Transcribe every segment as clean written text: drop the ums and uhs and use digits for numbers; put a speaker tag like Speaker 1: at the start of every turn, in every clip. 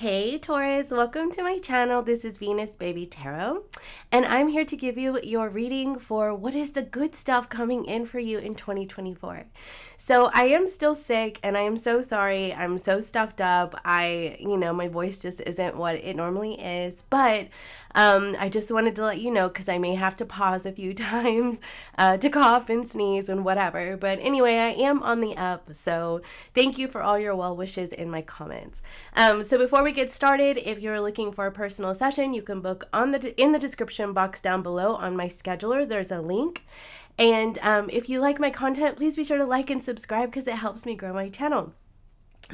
Speaker 1: Hey Taurus, welcome to my channel. This is Venus Baby Tarot, and I'm here to give you your reading for what is the good stuff coming in for you in 2024. So I am still sick and I am so sorry. I'm so stuffed up. My voice just isn't what it normally is, but I just wanted to let you know because I may have to pause a few times to cough and sneeze and whatever. But anyway, I am on the up, so thank you for all your well wishes in my comments. So before we get started, if you're looking for a personal session, you can book in the description box down below on my scheduler. There's a link. And if you like my content, please be sure to like and subscribe because it helps me grow my channel.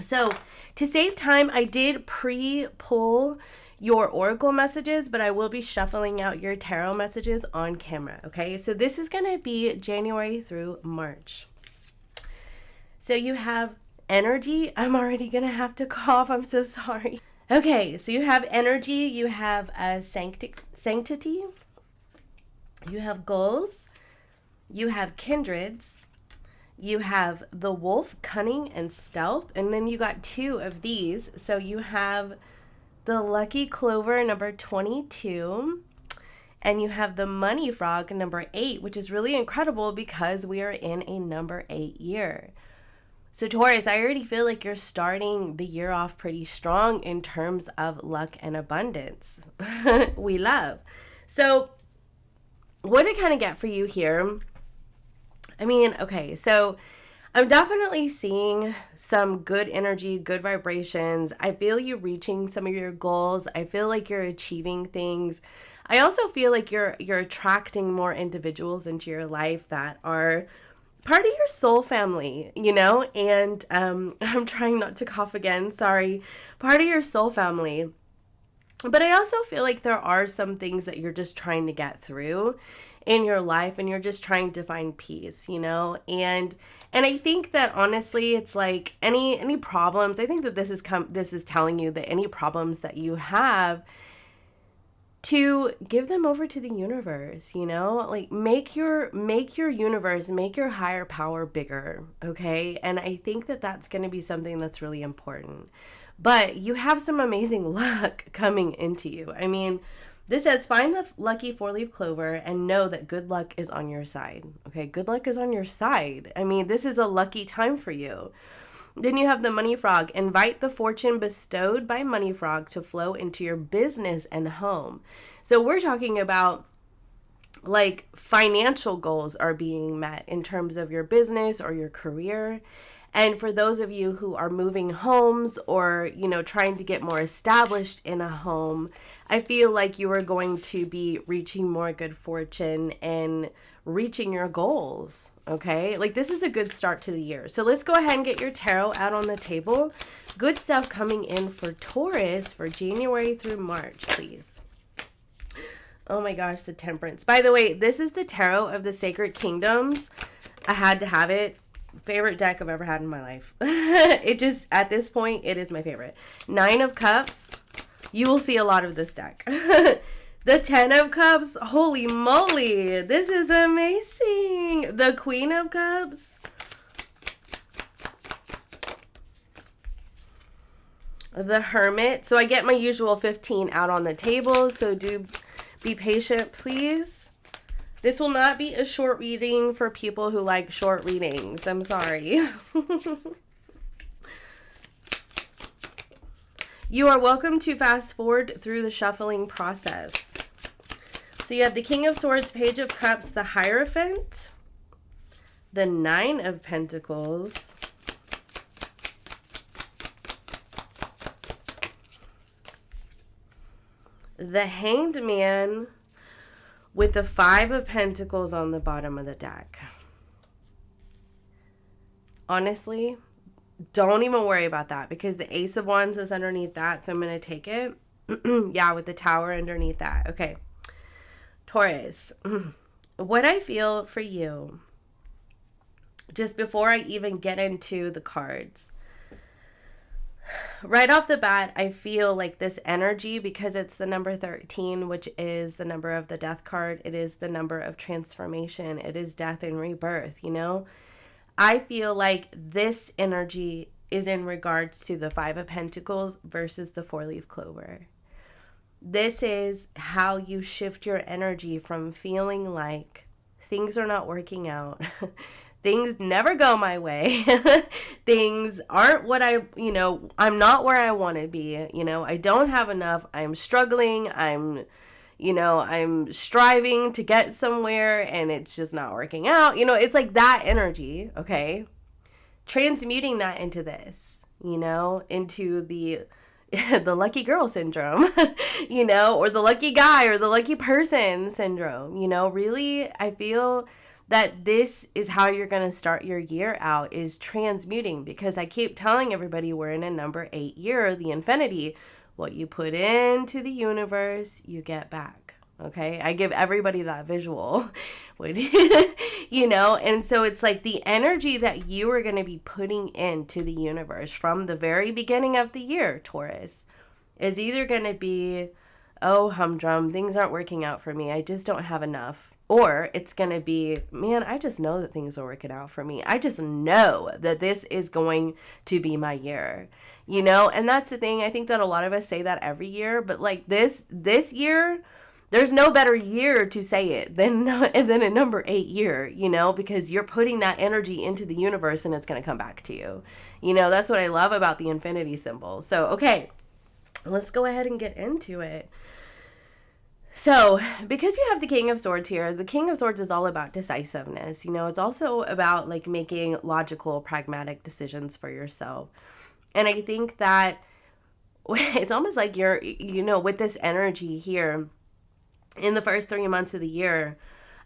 Speaker 1: So to save time, I did pre-pull your oracle messages, but I will be shuffling out your tarot messages on camera. Okay, so this is going to be January through March. So you have energy. I'm already going to have to cough. I'm so sorry. Okay, so you have energy. You have sanctity. You have goals. You have kindreds. You have the wolf, cunning, and stealth. And then you got two of these. So you have the lucky clover, number 22. And you have the money frog, number 8, which is really incredible because we are in a number 8 year. So Taurus, I already feel like you're starting the year off pretty strong in terms of luck and abundance. We love. So what I kind of get for you here, so I'm definitely seeing some good energy, good vibrations. I feel you reaching some of your goals. I feel like you're achieving things. I also feel like you're attracting more individuals into your life that are part of your soul family, and I'm trying not to cough again. Sorry. Part of your soul family. But I also feel like there are some things that you're just trying to get through in your life and you're just trying to find peace, and I think that honestly it's like any problems, I think that this is telling you that any problems that you have, to give them over to the universe, like make your universe, make your higher power bigger. Okay. And I think that that's going to be something that's really important. But you have some amazing luck coming into you. This says, find the lucky 4-leaf clover and know that good luck is on your side. Okay, good luck is on your side. This is a lucky time for you. Then you have the money frog. Invite the fortune bestowed by money frog to flow into your business and home. So we're talking about like financial goals are being met in terms of your business or your career. And for those of you who are moving homes or, trying to get more established in a home, I feel like you are going to be reaching more good fortune and reaching your goals. Okay. Like this is a good start to the year. So let's go ahead and get your tarot out on the table. Good stuff coming in for Taurus for January through March, please. Oh my gosh, the Temperance. By the way, this is the Tarot of the Sacred Kingdoms. I had to have it. Favorite deck I've ever had in my life. It just, at this point, it is my favorite. 9 of Cups. You will see a lot of this deck. The 10 of Cups. Holy moly. This is amazing. The Queen of Cups. The Hermit. So I get my usual 15 out on the table. So do be patient, please. This will not be a short reading for people who like short readings. I'm sorry. You are welcome to fast forward through the shuffling process. So you have the King of Swords, Page of Cups, the Hierophant, the 9 of Pentacles, the Hanged Man, with the 5 of Pentacles on the bottom of the deck. Honestly, don't even worry about that because the Ace of Wands is underneath that, so I'm going to take it. Yeah, with the Tower underneath that. Okay. Taurus, what I feel for you, just before I even get into the cards, right off the bat, I feel like this energy, because it's the number 13, which is the number of the death card. It is the number of transformation. It is death and rebirth, I feel like this energy is in regards to the Five of Pentacles versus the four-leaf clover. This is how you shift your energy from feeling like things are not working out. Things never go my way. Things aren't what I'm not where I want to be. I don't have enough. I'm struggling. I'm striving to get somewhere and it's just not working out. It's like that energy, okay? Transmuting that into this, into the the lucky girl syndrome, or the lucky guy or the lucky person syndrome, really, I feel that this is how you're going to start your year out, is transmuting, because I keep telling everybody we're in a number 8 year, the infinity. What you put into the universe, you get back. Okay, I give everybody that visual, and so it's like the energy that you are going to be putting into the universe from the very beginning of the year, Taurus, is either going to be, oh, humdrum, things aren't working out for me, I just don't have enough. Or it's going to be, man, I just know that things are working out for me. I just know that this is going to be my year, and that's the thing. I think that a lot of us say that every year, but like this year, there's no better year to say it than a number 8 year, because you're putting that energy into the universe and it's going to come back to you. That's what I love about the infinity symbol. So, okay, let's go ahead and get into it. So, because you have the King of Swords here, the King of Swords is all about decisiveness. It's also about like making logical, pragmatic decisions for yourself. And I think that it's almost like you're, with this energy here, in the first 3 months of the year,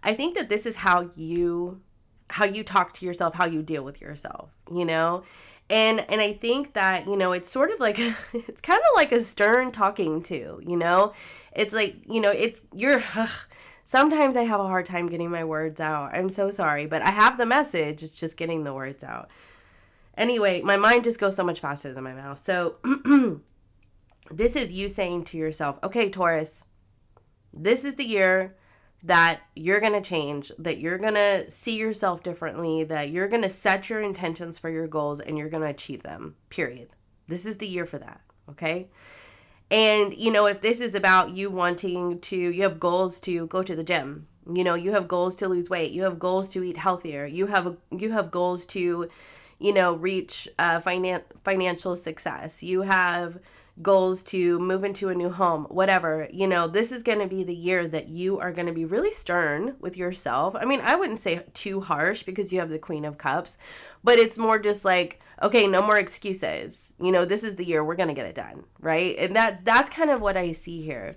Speaker 1: I think that this is how you talk to yourself, how you deal with yourself, and I think that, it's sort of like, it's kind of like a stern talking to, it's like, sometimes I have a hard time getting my words out. I'm so sorry, but I have the message. It's just getting the words out. Anyway, my mind just goes so much faster than my mouth. So this is you saying to yourself, okay, Taurus, this is the year that you're going to change, that you're going to see yourself differently, that you're going to set your intentions for your goals and you're going to achieve them, period. This is the year for that, okay? And, if this is about you wanting to, you have goals to go to the gym, you have goals to lose weight, you have goals to eat healthier, you have goals to, reach financial success, you have goals to move into a new home, whatever, this is going to be the year that you are going to be really stern with yourself. I mean, I wouldn't say too harsh because you have the Queen of Cups, but it's more just like, okay, no more excuses. This is the year we're going to get it done, right? And that's kind of what I see here.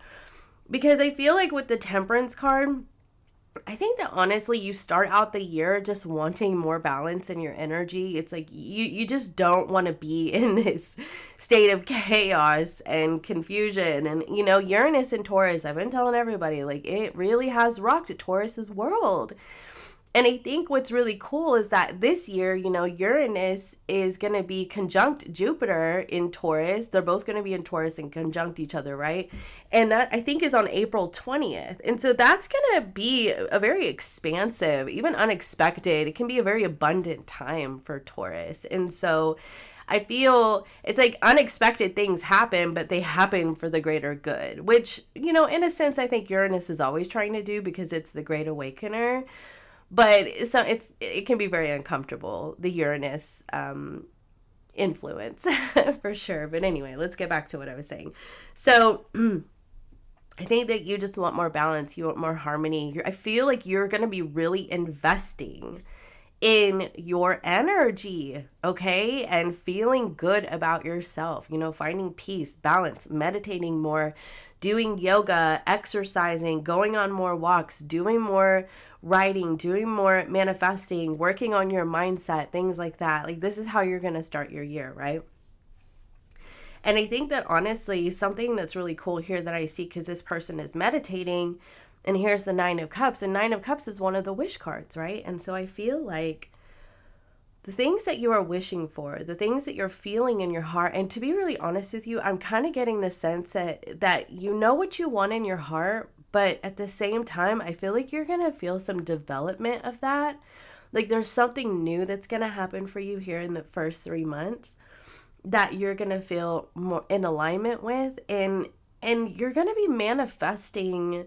Speaker 1: Because I feel like with the Temperance card, I think that honestly, you start out the year just wanting more balance in your energy. It's like you just don't want to be in this state of chaos and confusion. And, Uranus and Taurus, I've been telling everybody, like, it really has rocked Taurus's world. And I think what's really cool is that this year, Uranus is going to be conjunct Jupiter in Taurus. They're both going to be in Taurus and conjunct each other, right? And that, I think, is on April 20th. And so that's going to be a very expansive, even unexpected, it can be a very abundant time for Taurus. And so I feel it's like unexpected things happen, but they happen for the greater good, which, in a sense, I think Uranus is always trying to do because it's the Great Awakener. But it can be very uncomfortable, the Uranus influence, for sure. But anyway, let's get back to what I was saying. So I think that you just want more balance. You want more harmony. I feel like you're going to be really investing in your energy, okay? And feeling good about yourself, finding peace, balance, meditating more, doing yoga, exercising, going on more walks, doing more writing, doing more manifesting, working on your mindset, things like that. Like, this is how you're going to start your year, right? And I think that honestly, something that's really cool here that I see, because this person is meditating, and here's the Nine of Cups, and Nine of Cups is one of the wish cards, right? And so I feel like the things that you are wishing for, the things that you're feeling in your heart, and to be really honest with you, I'm kind of getting the sense that you know what you want in your heart, but at the same time, I feel like you're going to feel some development of that. Like, there's something new that's going to happen for you here in the first 3 months. that you're going to feel more in alignment with, and you're going to be manifesting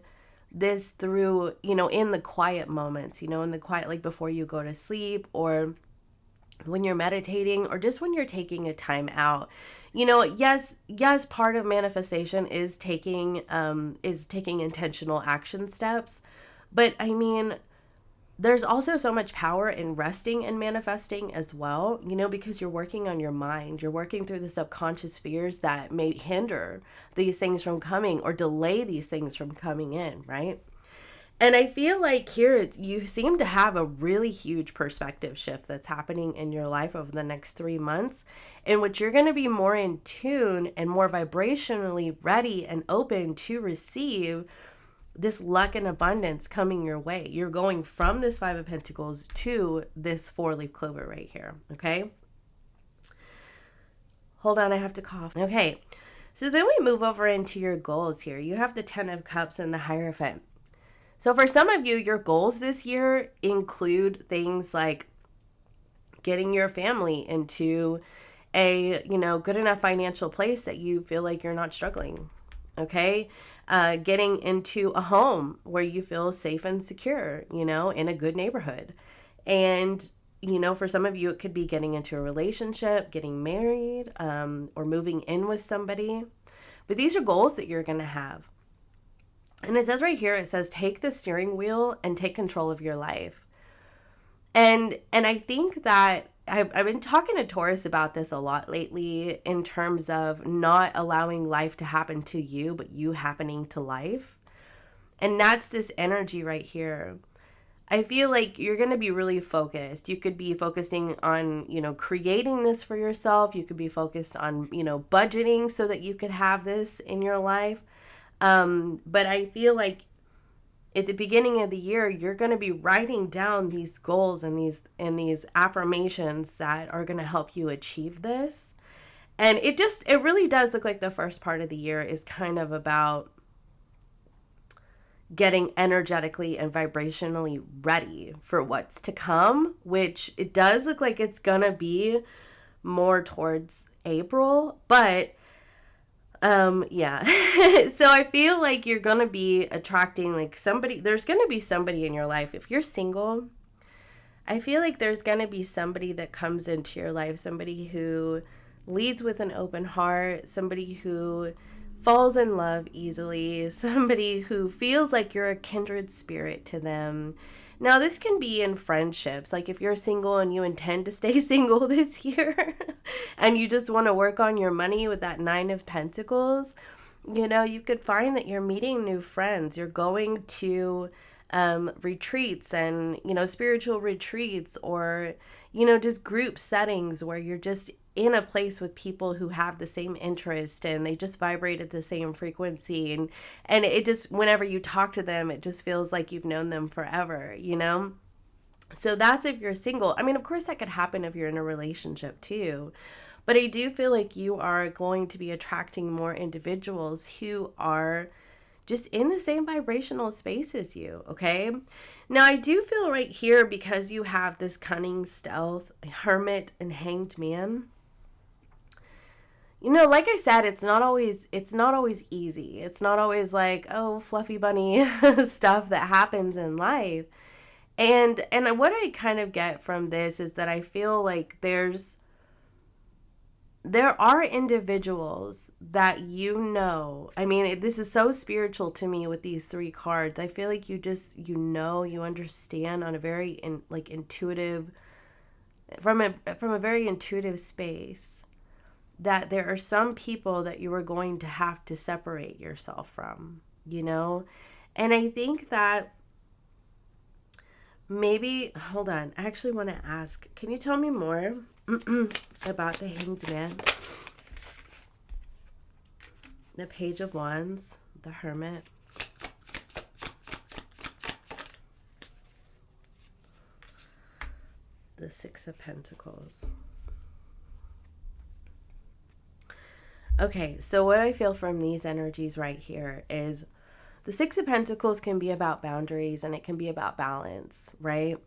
Speaker 1: this through, in the quiet moments, in the quiet, like before you go to sleep, or when you're meditating, or just when you're taking a time out. Yes, part of manifestation is taking intentional action steps, but I mean, there's also so much power in resting and manifesting as well, because you're working on your mind. You're working through the subconscious fears that may hinder these things from coming or delay these things from coming in, right? And I feel like here you seem to have a really huge perspective shift that's happening in your life over the next 3 months, in which you're going to be more in tune and more vibrationally ready and open to receive this luck and abundance coming your way. You're going from this Five of Pentacles to this 4-leaf clover right here, okay? Hold on, I have to cough. Okay, so then we move over into your goals here. You have the 10 of Cups and the Hierophant. So for some of you, your goals this year include things like getting your family into a, good enough financial place that you feel like you're not struggling, okay? Getting into a home where you feel safe and secure, in a good neighborhood. And, for some of you, it could be getting into a relationship, getting married, or moving in with somebody. But these are goals that you're going to have. And it says right here, it says, take the steering wheel and take control of your life. And I think that I've been talking to Taurus about this a lot lately, in terms of not allowing life to happen to you, but you happening to life. And that's this energy right here. I feel like you're going to be really focused. You could be focusing on, creating this for yourself. You could be focused on, budgeting so that you could have this in your life. But I feel like at the beginning of the year, you're going to be writing down these goals and these affirmations that are going to help you achieve this. And it really does look like the first part of the year is kind of about getting energetically and vibrationally ready for what's to come, which it does look like it's going to be more towards April, but yeah. So I feel like you're going to be attracting like somebody, there's going to be somebody in your life. If you're single, I feel like there's going to be somebody that comes into your life, somebody who leads with an open heart, somebody who falls in love easily, somebody who feels like you're a kindred spirit to them. Now, this can be in friendships. Like if you're single and you intend to stay single this year and you just want to work on your money with that 9 of Pentacles, you could find that you're meeting new friends. You're going to retreats and, spiritual retreats, or, just group settings where you're just in a place with people who have the same interest and they just vibrate at the same frequency. And it just, whenever you talk to them, it just feels like you've known them forever, So that's if you're single. I mean, of course that could happen if you're in a relationship too. But I do feel like you are going to be attracting more individuals who are just in the same vibrational space as you, okay? Now, I do feel right here, because you have this cunning, stealth, hermit, and hanged man. Like I said, it's not always easy. It's not always like, oh, fluffy bunny stuff that happens in life. And what I kind of get from this is that I feel like there are individuals that I mean, this is so spiritual to me with these 3 cards. I feel like you understand on a very intuitive, from a very intuitive space, that there are some people that you are going to have to separate yourself from, And I think that maybe, hold on, I actually want to ask, can you tell me more about the Hanged Man, the Page of Wands, the Hermit, the 6 of Pentacles? Okay, so what I feel from these energies right here is the 6 of Pentacles can be about boundaries and it can be about balance, right?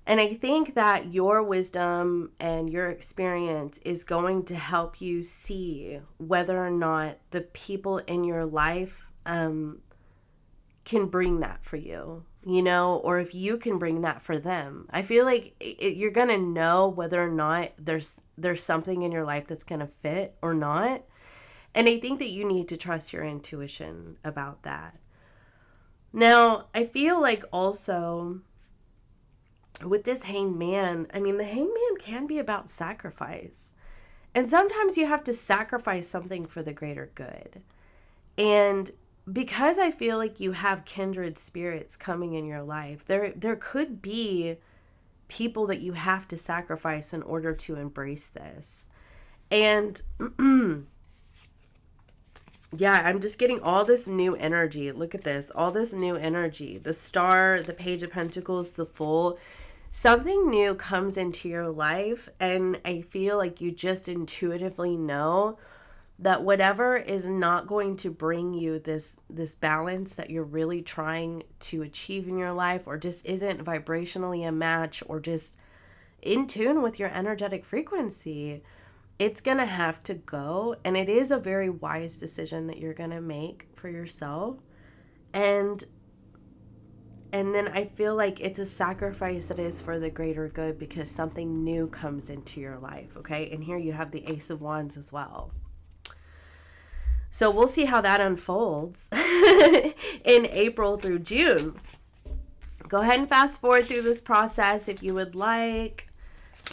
Speaker 1: And I think that your wisdom and your experience is going to help you see whether or not the people in your life can bring that for you, you know, or if you can bring that for them. I feel like you're going to know whether or not there's something in your life that's going to fit or not. And I think that you need to trust your intuition about that. Now, I feel like also with this hanged man, I mean, the hanged man can be about sacrifice. And sometimes you have to sacrifice something for the greater good. And because I feel like you have kindred spirits coming in your life, there could be people that you have to sacrifice in order to embrace this. And yeah, I'm just getting all this new energy. Look at this, all this new energy. The Star, the Page of Pentacles, the Fool. Something new comes into your life, and I feel like you just intuitively know that whatever is not going to bring you this balance that you're really trying to achieve in your life, or just isn't vibrationally a match, or just in tune with your energetic frequency, it's gonna have to go. And it is a very wise decision that you're gonna make for yourself. And then I feel like it's a sacrifice that is for the greater good, because something new comes into your life, okay? And here you have the Ace of Wands as well. So we'll see how that unfolds in April through June. Go ahead and fast forward through this process if you would like.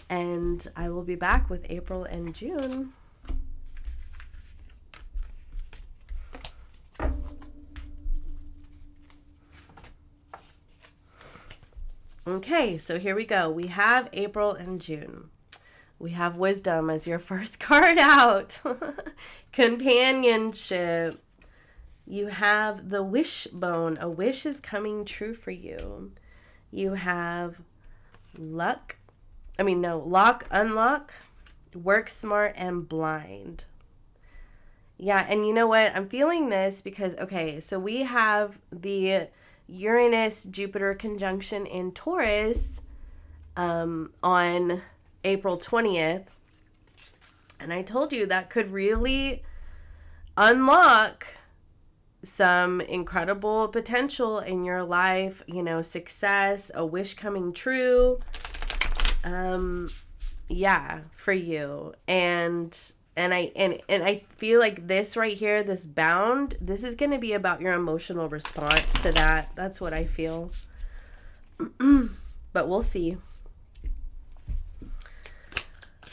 Speaker 1: And I will be back with April and June. Okay, so here we go. We have April and June. We have Wisdom as your first card out. Companionship. You have the Wishbone. A wish is coming true for you. You have Lock, Unlock, Work Smart, and Blind. Yeah, and you know what? I'm feeling this because, okay, so we have the Uranus-Jupiter conjunction in Taurus on April 20th. And I told you that could really unlock some incredible potential in your life, you know, success, a wish coming true. Yeah, for you. And I feel like this right here, this bound, this is going to be about your emotional response to that. That's what I feel. But we'll see.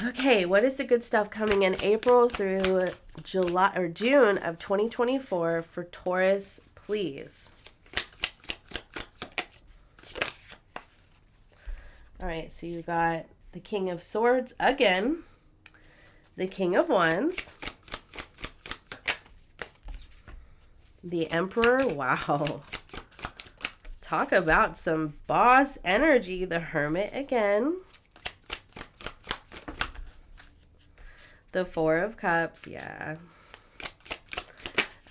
Speaker 1: Okay, what is the good stuff coming in April through July or June of 2024 for Taurus, please? All right, so you got the King of Swords again, the King of Wands, the Emperor. Wow. Talk about some boss energy. The Hermit again. The Four of Cups. Yeah.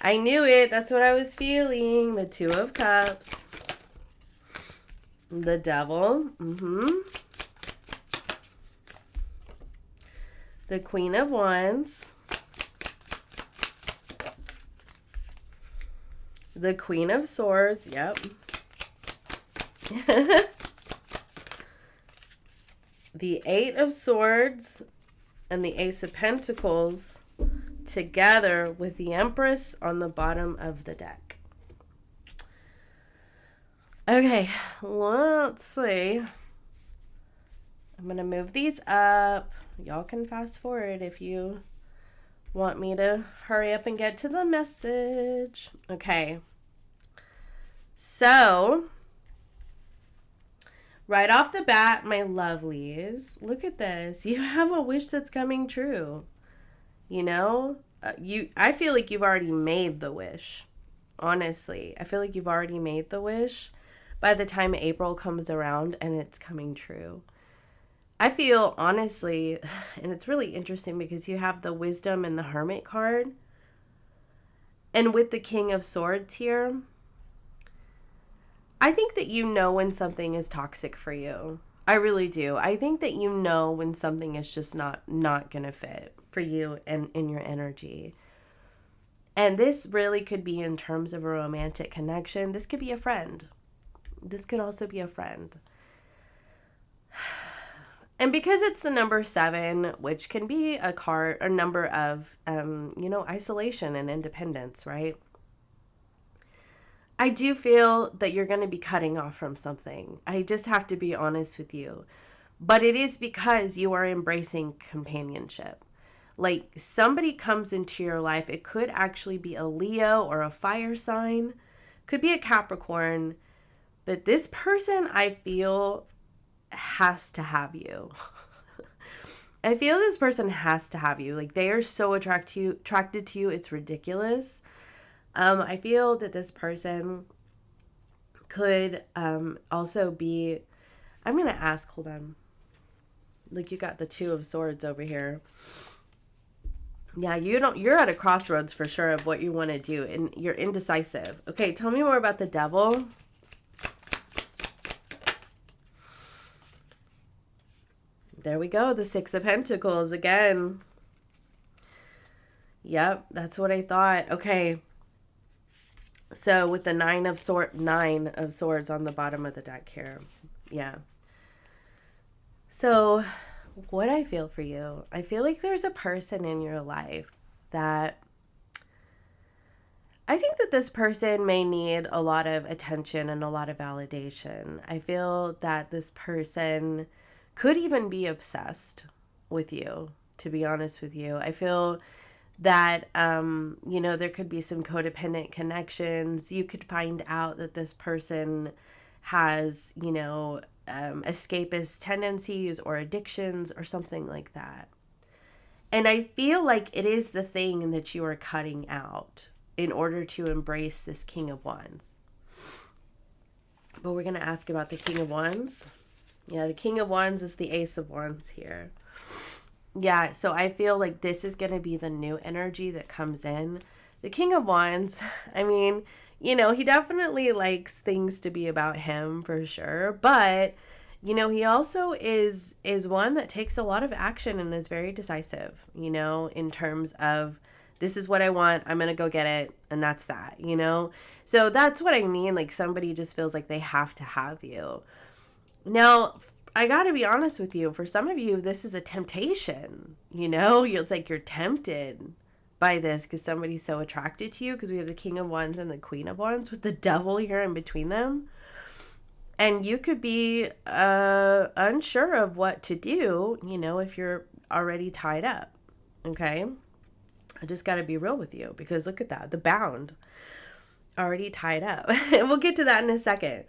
Speaker 1: I knew it. That's what I was feeling. The Two of Cups. The Devil. The Queen of Wands. The Queen of Swords. Yep. The Eight of Swords and the Ace of Pentacles together with the Empress on the bottom of the deck. Okay, let's see. I'm going to move these up. Y'all can fast forward if you want me to hurry up and get to the message. Okay. So, right off the bat, my lovelies, look at this. You have a wish that's coming true. You know, I feel like you've already made the wish. Honestly, I feel like you've already made the wish by the time April comes around and it's coming true. I feel, honestly, and it's really interesting because you have the Wisdom and the Hermit card. And with the King of Swords here, I think that you know when something is toxic for you. I really do. I think that you know when something is just not going to fit for you and in your energy. And this really could be in terms of a romantic connection. This could be a friend. This could also be a friend. And because it's the number 7, which can be a number of, isolation and independence, right? I do feel that you're going to be cutting off from something. I just have to be honest with you. But it is because you are embracing companionship. Like somebody comes into your life. It could actually be a Leo or a fire sign. Could be a Capricorn. But this person, I feel, has to have you. I feel this person has to have you. Like they are so attracted to you. It's ridiculous. I feel that this person could also be, I'm going to ask, hold on. Like you got the 2 of Swords over here. Yeah, you're at a crossroads for sure of what you want to do, and you're indecisive. Okay, tell me more about the Devil. There we go, the 6 of Pentacles again. Yep, that's what I thought. Okay. So with the 9 of Swords on the bottom of the deck here. Yeah. So what I feel for you, I feel like there's a person in your life that I think that this person may need a lot of attention and a lot of validation. I feel that this person could even be obsessed with you, to be honest with you. I feel that, there could be some codependent connections. You could find out that this person has, escapist tendencies or addictions or something like that. And I feel like it is the thing that you are cutting out in order to embrace this King of Wands. But we're going to ask about the King of Wands. Yeah, the King of Wands is the Ace of Wands here. Yeah, so I feel like this is going to be the new energy that comes in. The King of Wands, I mean, he definitely likes things to be about him for sure. But, he also is one that takes a lot of action and is very decisive, in terms of this is what I want. I'm going to go get it. And that's that, So that's what I mean. Like somebody just feels like they have to have you. Now, I got to be honest with you. For some of you, this is a temptation, It's like you're tempted by this because somebody's so attracted to you, because we have the King of Wands and the Queen of Wands with the Devil here in between them. And you could be unsure of what to do, if you're already tied up. Okay? I just got to be real with you because look at that. The Bound. Already tied up. We'll get to that in a second.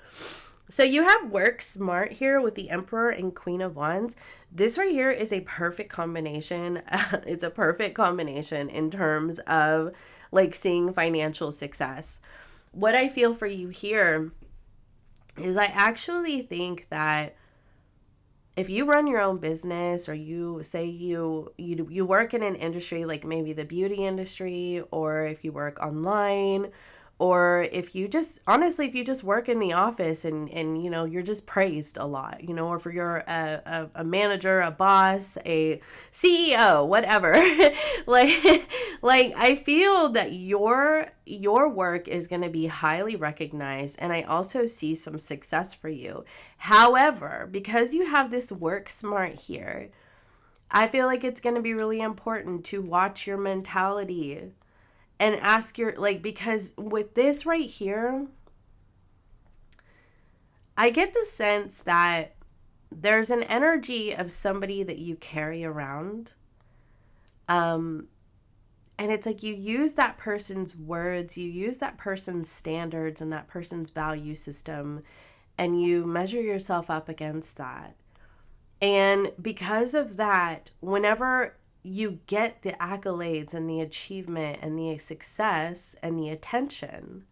Speaker 1: So you have work smart here with the Emperor and Queen of Wands. This right here is a perfect combination. It's a perfect combination in terms of like seeing financial success. What I feel for you here is I actually think that if you run your own business, or you say you work in an industry like maybe the beauty industry, or if you work online, or if you just, honestly, if you just work in the office and you're just praised a lot, or if you're a manager, a boss, a CEO, whatever, like I feel that your work is going to be highly recognized. And I also see some success for you. However, because you have this work smart here, I feel like it's going to be really important to watch your mentality and ask because with this right here, I get the sense that there's an energy of somebody that you carry around. And it's like you use that person's words, you use that person's standards and that person's value system, and you measure yourself up against that. And because of that, whenever you get the accolades and the achievement and the success and the attention,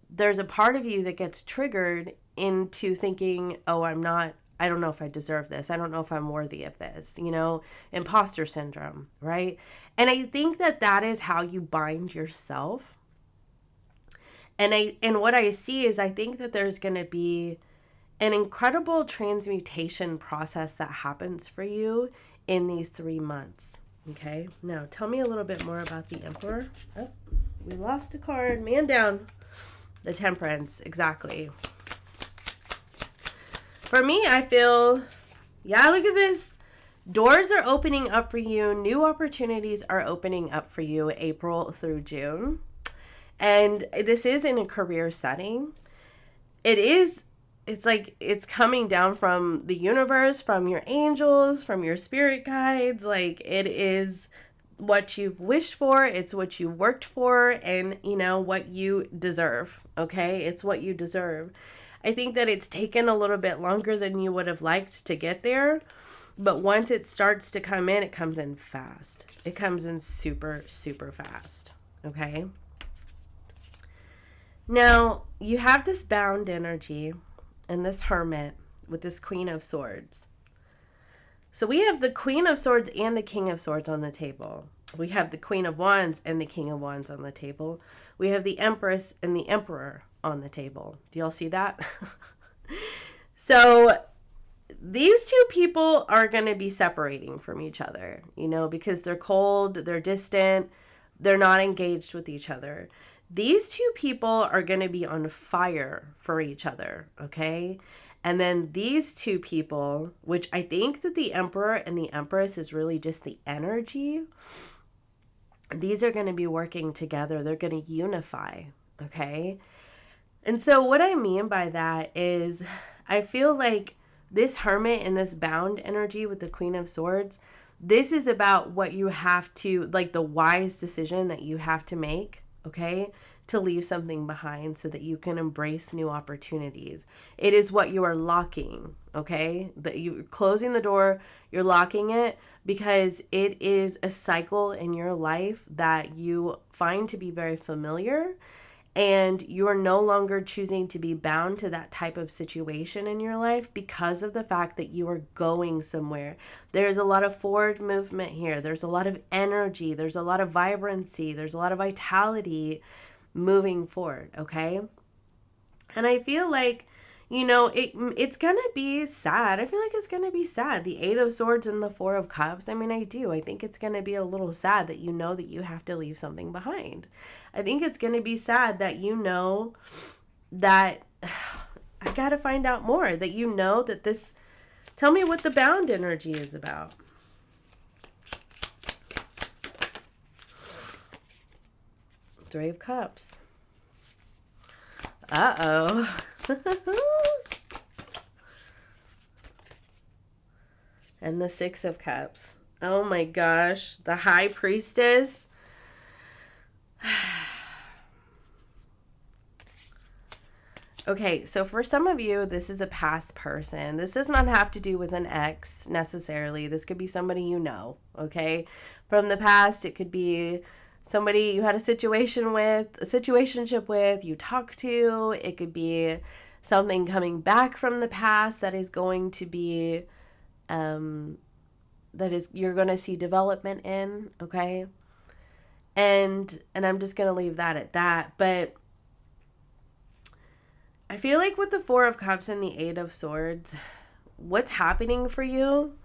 Speaker 1: there's a part of you that gets triggered into thinking, oh, I don't know if I deserve this. I don't know if I'm worthy of this, imposter syndrome, right? And I think that is how you bind yourself. And what I see is I think that there's going to be an incredible transmutation process that happens for you in these 3 months. Okay, now tell me a little bit more about the Emperor. Oh, we lost a card. Man down. The Temperance, exactly. For me, I feel, yeah, look at this. Doors are opening up for you. New opportunities are opening up for you April through June. And this is in a career setting. It's like it's coming down from the universe, from your angels, from your spirit guides. Like, it is what you've wished for. It's what you worked for, and what you deserve. Okay. It's what you deserve. I think that it's taken a little bit longer than you would have liked to get there. But once it starts to come in, it comes in fast. It comes in super, super fast. Okay. Now, you have this bound energy and this Hermit with this Queen of Swords. So we have the Queen of Swords and the King of Swords on the table. We have the Queen of Wands and the King of Wands on the table. We have the Empress and the Emperor on the table. Do y'all see that? So these two people are going to be separating from each other, because they're cold, they're distant, they're not engaged with each other. These two people are going to be on fire for each other, okay? And then these two people, which I think that the Emperor and the Empress is really just the energy, these are going to be working together. They're going to unify, okay? And so what I mean by that is I feel like this Hermit and this bound energy with the Queen of Swords, this is about what you have to, like, the wise decision that you have to make, okay, to leave something behind so that you can embrace new opportunities. It is what you are locking, okay? That you're closing the door, you're locking it, because it is a cycle in your life that you find to be very familiar, and you are no longer choosing to be bound to that type of situation in your life because of the fact that you are going somewhere. There's a lot of forward movement here. There's a lot of energy. There's a lot of vibrancy. There's a lot of vitality moving forward, okay? And I feel like, it's going to be sad. I feel like it's going to be sad. The Eight of Swords and the Four of Cups. I mean, I do. I think it's going to be a little sad that that you have to leave something behind. I think it's going to be sad that that I got to find out more, that that this, tell me what the bound energy is about. Three of Cups. Uh-oh. And the Six of Cups. Oh my gosh. The High Priestess. Okay, so for some of you, this is a past person. This does not have to do with an ex necessarily. This could be somebody okay? From the past, it could be somebody you had a situationship with, you talked to. It could be something coming back from the past that is going to be, you're going to see development in, okay? And I'm just going to leave that at that. But I feel like with the Four of Cups and the Eight of Swords, what's happening for you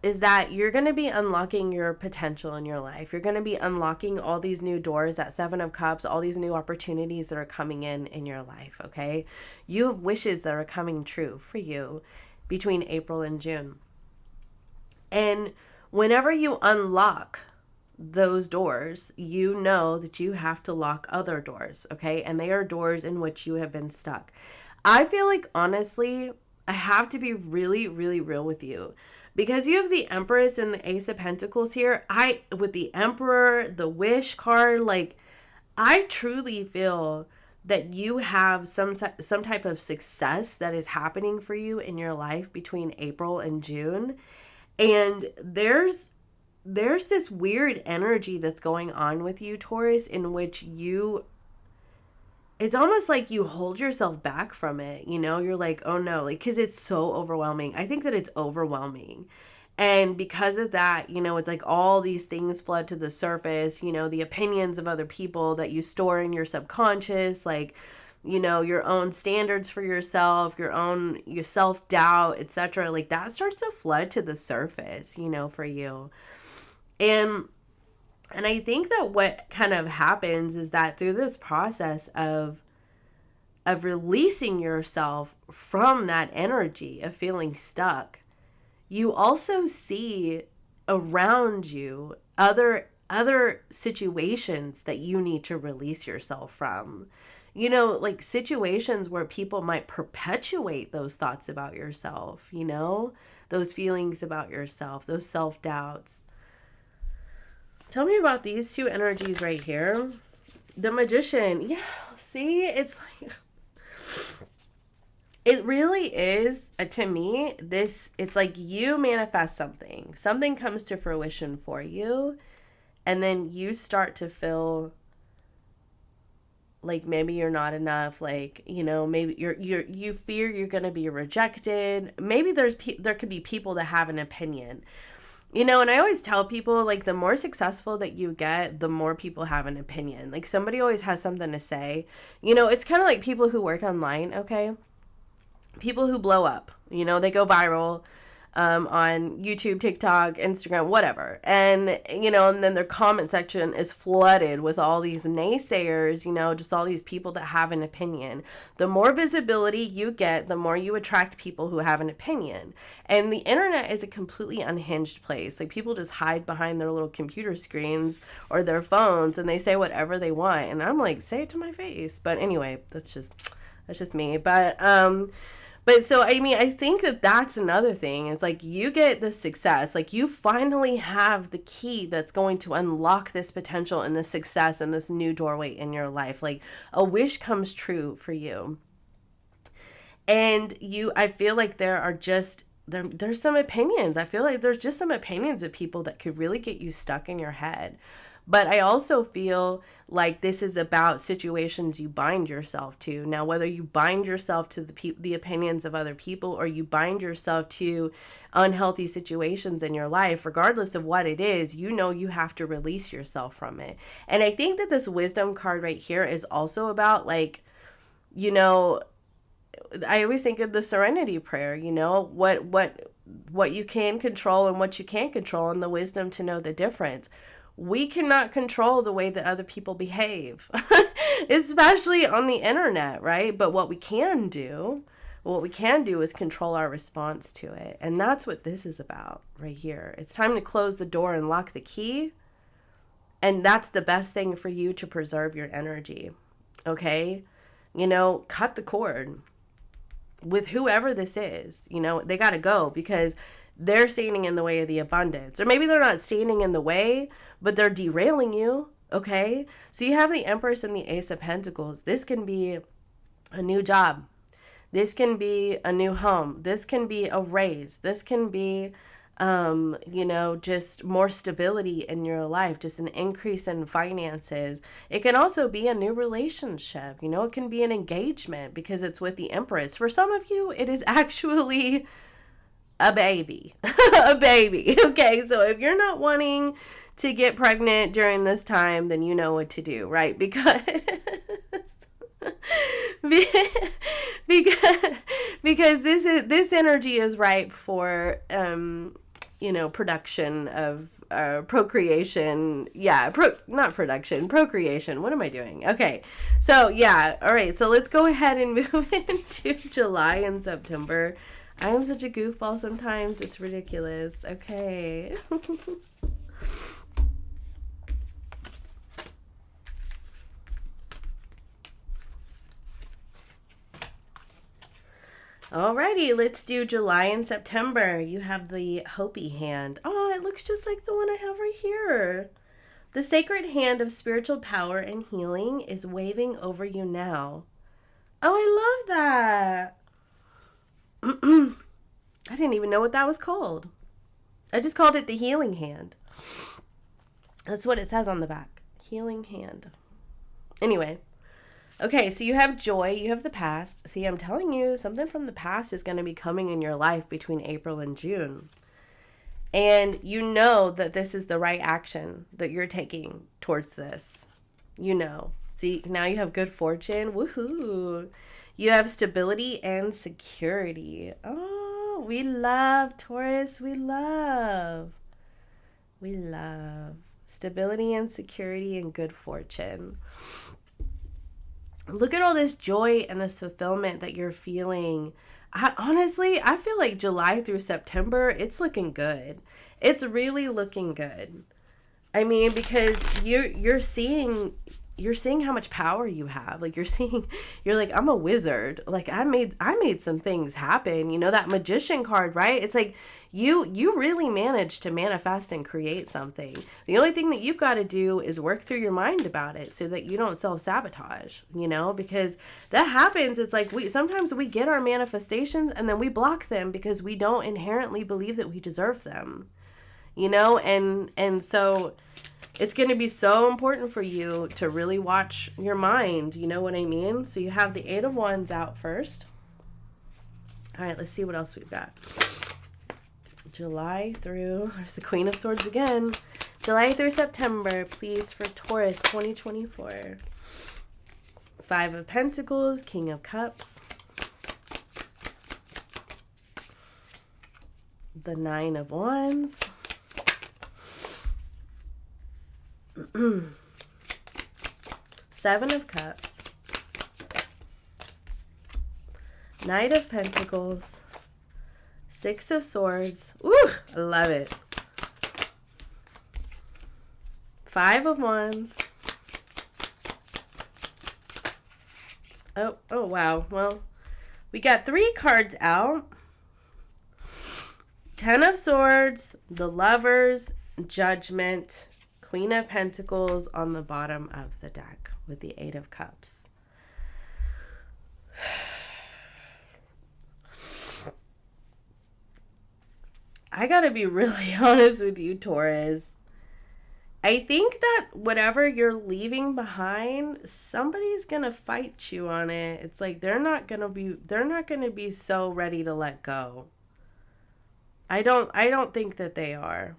Speaker 1: is that you're going to be unlocking your potential in your life. You're going to be unlocking all these new doors, that Seven of Cups, all these new opportunities that are coming in your life, okay? You have wishes that are coming true for you between April and June. And whenever you unlock those doors, you know that you have to lock other doors, okay? And they are doors in which you have been stuck. I feel like, honestly, I have to be really, really real with you. Because you have the Empress and the Ace of Pentacles here, with the Emperor, the Wish card, like, I truly feel that you have some type of success that is happening for you in your life between April and June. And there's this weird energy that's going on with you, Taurus, in which it's almost like you hold yourself back from it, you're like, oh no, like, because it's so overwhelming. I think that it's overwhelming. And because of that, it's like all these things flood to the surface, the opinions of other people that you store in your subconscious, like your own standards for yourself, your self-doubt, etc. Like that starts to flood to the surface, for you. And I think that what kind of happens is that through this process of releasing yourself from that energy of feeling stuck, you also see around you other situations that you need to release yourself from. Like situations where people might perpetuate those thoughts about yourself, those feelings about yourself, those self-doubts. Tell me about these two energies right here. The Magician. Yeah, see, it's like, it really is, to me, it's like you manifest something. Something comes to fruition for you, and then you start to feel like maybe you're not enough, like, maybe you fear you're going to be rejected. Maybe there could be people that have an opinion. And I always tell people, like, the more successful that you get, the more people have an opinion. Like, somebody always has something to say. It's kind of like people who work online, okay? People who blow up, they go viral on YouTube, TikTok, Instagram, whatever. And, and then their comment section is flooded with all these naysayers, just all these people that have an opinion. The more visibility you get, the more you attract people who have an opinion. And the internet is a completely unhinged place. Like, people just hide behind their little computer screens or their phones and they say whatever they want. And I'm like, say it to my face. But anyway, that's just me. But so, I mean, I think that that's another thing is like you get this success, like you finally have the key that's going to unlock this potential and this success and this new doorway in your life. Like a wish comes true for you. And I feel like there's some opinions. I feel like there's just some opinions of people that could really get you stuck in your head. But I also feel like this is about situations you bind yourself to. Now, whether you bind yourself to the opinions of other people or you bind yourself to unhealthy situations in your life, regardless of what it is, you have to release yourself from it. And I think that this wisdom card right here is also about like, I always think of the serenity prayer, what you can control and what you can't control, and the wisdom to know the difference. We cannot control the way that other people behave, especially on the internet, right? But what we can do is control our response to it. And that's what this is about right here. It's time to close the door and lock the key. And that's the best thing for you to preserve your energy. Okay? Cut the cord with whoever this is. They got to go because they're standing in the way of the abundance. Or maybe they're not standing in the way, but they're derailing you, okay? So you have the Empress and the Ace of Pentacles. This can be a new job. This can be a new home. This can be a raise. This can be, just more stability in your life, just an increase in finances. It can also be a new relationship. It can be an engagement because it's with the Empress. For some of you, it is actually a baby. A baby. Okay, so if you're not wanting to get pregnant during this time, then you know what to do, right? Because this energy is ripe for production of procreation. Yeah, not production, procreation. What am I doing? Okay, so yeah, all right. So let's go ahead and move into July and September. I am such a goofball sometimes. It's ridiculous. Okay. Alrighty, let's do July and September. You have the Hopi hand. Oh, it looks just like the one I have right here. The sacred hand of spiritual power and healing is waving over you now. Oh, I love that. I didn't even know what that was called. I just called it the healing hand. That's what it says on the back. Healing hand. Anyway. Okay, so you have joy. You have the past. See, I'm telling you, something from the past is going to be coming in your life between April and June. And you know that this is the right action that you're taking towards this. See, now you have good fortune. Woohoo. You have stability and security. Oh, we love Taurus. We love stability and security and good fortune. Look at all this joy and this fulfillment that you're feeling. Honestly, I feel like July through September, it's looking good. It's really looking good. I mean, because you're seeing how much power you have. Like you're like, I'm a wizard. Like I made some things happen. You know, that magician card, right? It's like you really managed to manifest and create something. The only thing that you've got to do is work through your mind about it so that you don't self-sabotage, you know, because that happens. It's like sometimes we get our manifestations and then we block them because we don't inherently believe that we deserve them. You know, and so it's going to be so important for you to really watch your mind. You know what I mean? So you have the 8 of Wands out first. All right, let's see what else we've got. July through, there's the Queen of Swords again. July through September, please, for Taurus 2024. 5 of Pentacles, King of Cups. The 9 of Wands. 7 of Cups, Knight of Pentacles, 6 of Swords. Ooh, I love it. 5 of Wands. Oh, wow. Well, we got 3 cards out. 10 of Swords, the Lovers, Judgment, Queen of Pentacles on the bottom of the deck with the 8 of Cups. I gotta be really honest with you, Taurus. I think that whatever you're leaving behind, somebody's gonna fight you on it. It's like they're not gonna be so ready to let go. I don't think that they are.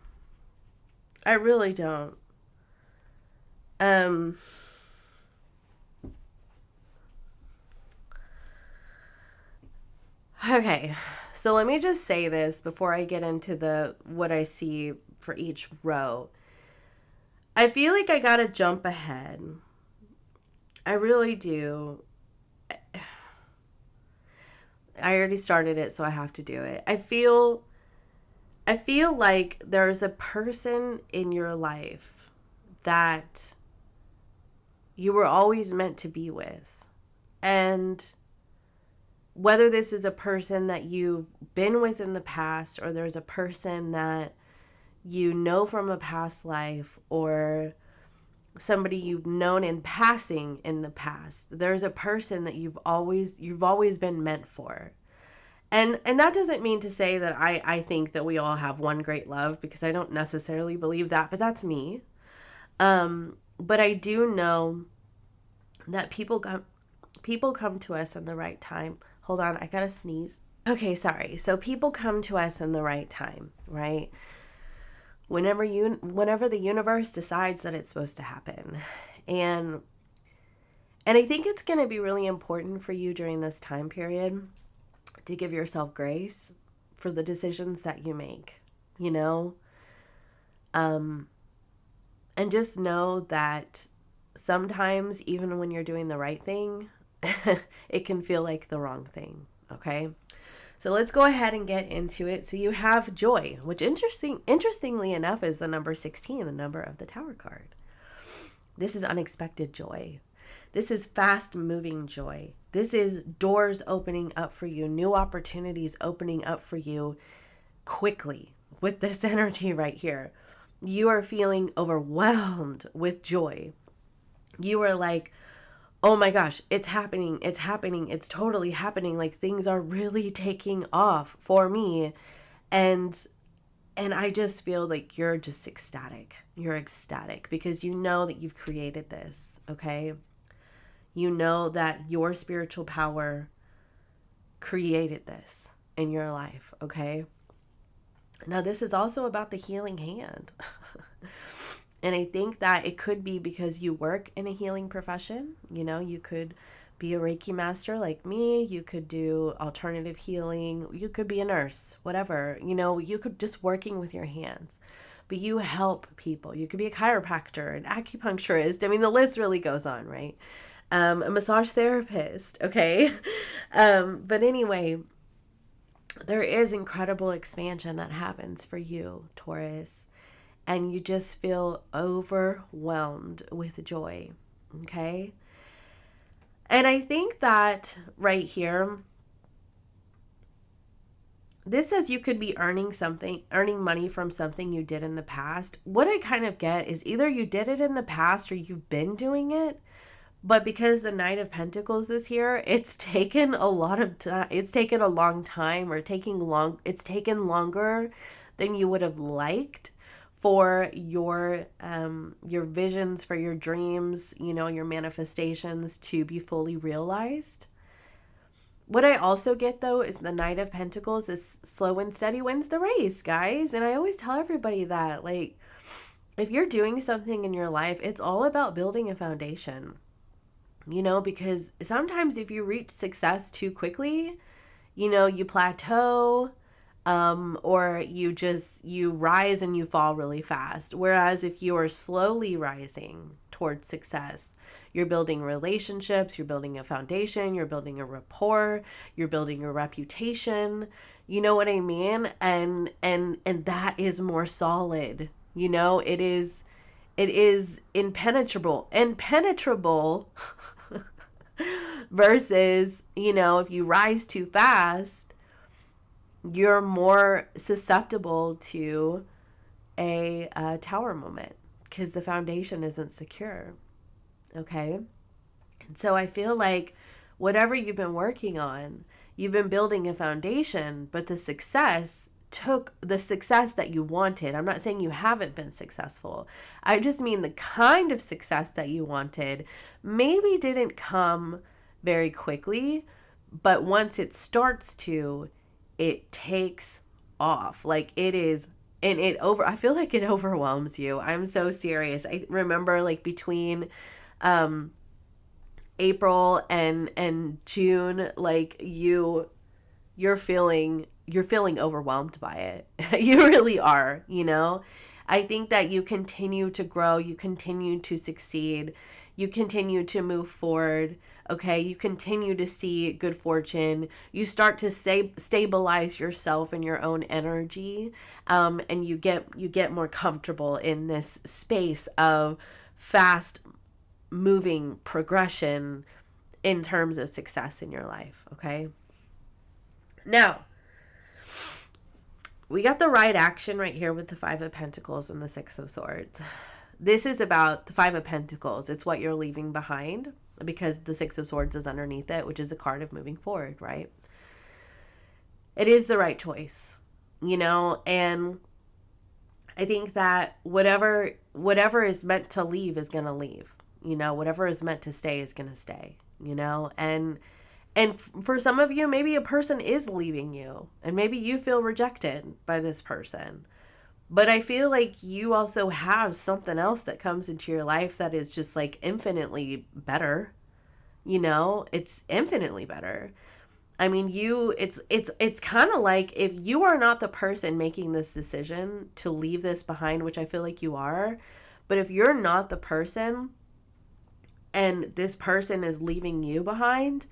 Speaker 1: I really don't. Okay, so let me just say this before I get into what I see for each row. I feel like I gotta jump ahead. I really do. I already started it, so I have to do it. I feel like there's a person in your life that you were always meant to be with. And whether this is a person that you've been with in the past, or there's a person that you know from a past life, or somebody you've known in passing in the past, there's a person that you've always been meant for. And that doesn't mean to say that I think that we all have one great love, because I don't necessarily believe that, but that's me. But I do know that people come to us in the right time. Hold on, I gotta sneeze. Okay, sorry. So people come to us in the right time, right? Whenever the universe decides that it's supposed to happen. And I think it's going to be really important for you during this time period to give yourself grace for the decisions that you make, you know? And just know that sometimes, even when you're doing the right thing, it can feel like the wrong thing, okay? So let's go ahead and get into it. So you have joy, which interestingly enough is the number 16, the number of the Tower card. This is unexpected joy. This is fast-moving joy. This is doors opening up for you, new opportunities opening up for you quickly with this energy right here. You are feeling overwhelmed with joy. You are like, oh my gosh, it's happening, it's totally happening. Like, things are really taking off for me. And I just feel like you're just ecstatic. You're ecstatic because you know that you've created this, okay? You know that your spiritual power created this in your life, okay? Now, this is also about the healing hand. And I think that it could be because you work in a healing profession. You know, you could be a Reiki master like me. You could do alternative healing. You could be a nurse, whatever. You know, you could just working with your hands. But you help people. You could be a chiropractor, an acupuncturist. I mean, the list really goes on, right? A massage therapist, okay? But anyway, there is incredible expansion that happens for you, Taurus, and you just feel overwhelmed with joy, okay? And I think that right here, this says you could be earning money from something you did in the past. What I kind of get is either you did it in the past or you've been doing it, but because the Knight of Pentacles is here, it's taken a lot of time. It's taken a long time, or it's taken longer than you would have liked for your visions, for your dreams, you know, your manifestations to be fully realized. What I also get, though, is the Knight of Pentacles is slow and steady wins the race, guys. And I always tell everybody that, like, if you're doing something in your life, it's all about building a foundation. You know, because sometimes if you reach success too quickly, you know, you plateau, or you rise and you fall really fast. Whereas if you are slowly rising towards success, you're building relationships, you're building a foundation, you're building a rapport, you're building a reputation. You know what I mean? And that is more solid. You know, it is impenetrable versus, you know, if you rise too fast, you're more susceptible to a tower moment because the foundation isn't secure. Okay. And so I feel like whatever you've been working on, you've been building a foundation, but the success that you wanted. I'm not saying you haven't been successful. I just mean the kind of success that you wanted maybe didn't come very quickly, but once it starts to, it takes off. Like it is, and I feel like it overwhelms you. I'm so serious. I remember like between April and June, like you're feeling overwhelmed by it. You really are, you know? I think that you continue to grow, you continue to succeed, you continue to move forward, okay? You continue to see good fortune. You start to stabilize yourself and your own energy, and you get more comfortable in this space of fast moving progression in terms of success in your life, okay? Now, we got the right action right here with the Five of Pentacles and the Six of Swords. This is about the Five of Pentacles. It's what you're leaving behind because the Six of Swords is underneath it, which is a card of moving forward, right? It is the right choice, you know, and I think that whatever is meant to leave is going to leave, you know, whatever is meant to stay is going to stay, you know, and for some of you, maybe a person is leaving you and maybe you feel rejected by this person. But I feel like you also have something else that comes into your life that is just like infinitely better. You know, it's infinitely better. I mean, it's kind of like if you are not the person making this decision to leave this behind, which I feel like you are, but if you're not the person and this person is leaving you behind,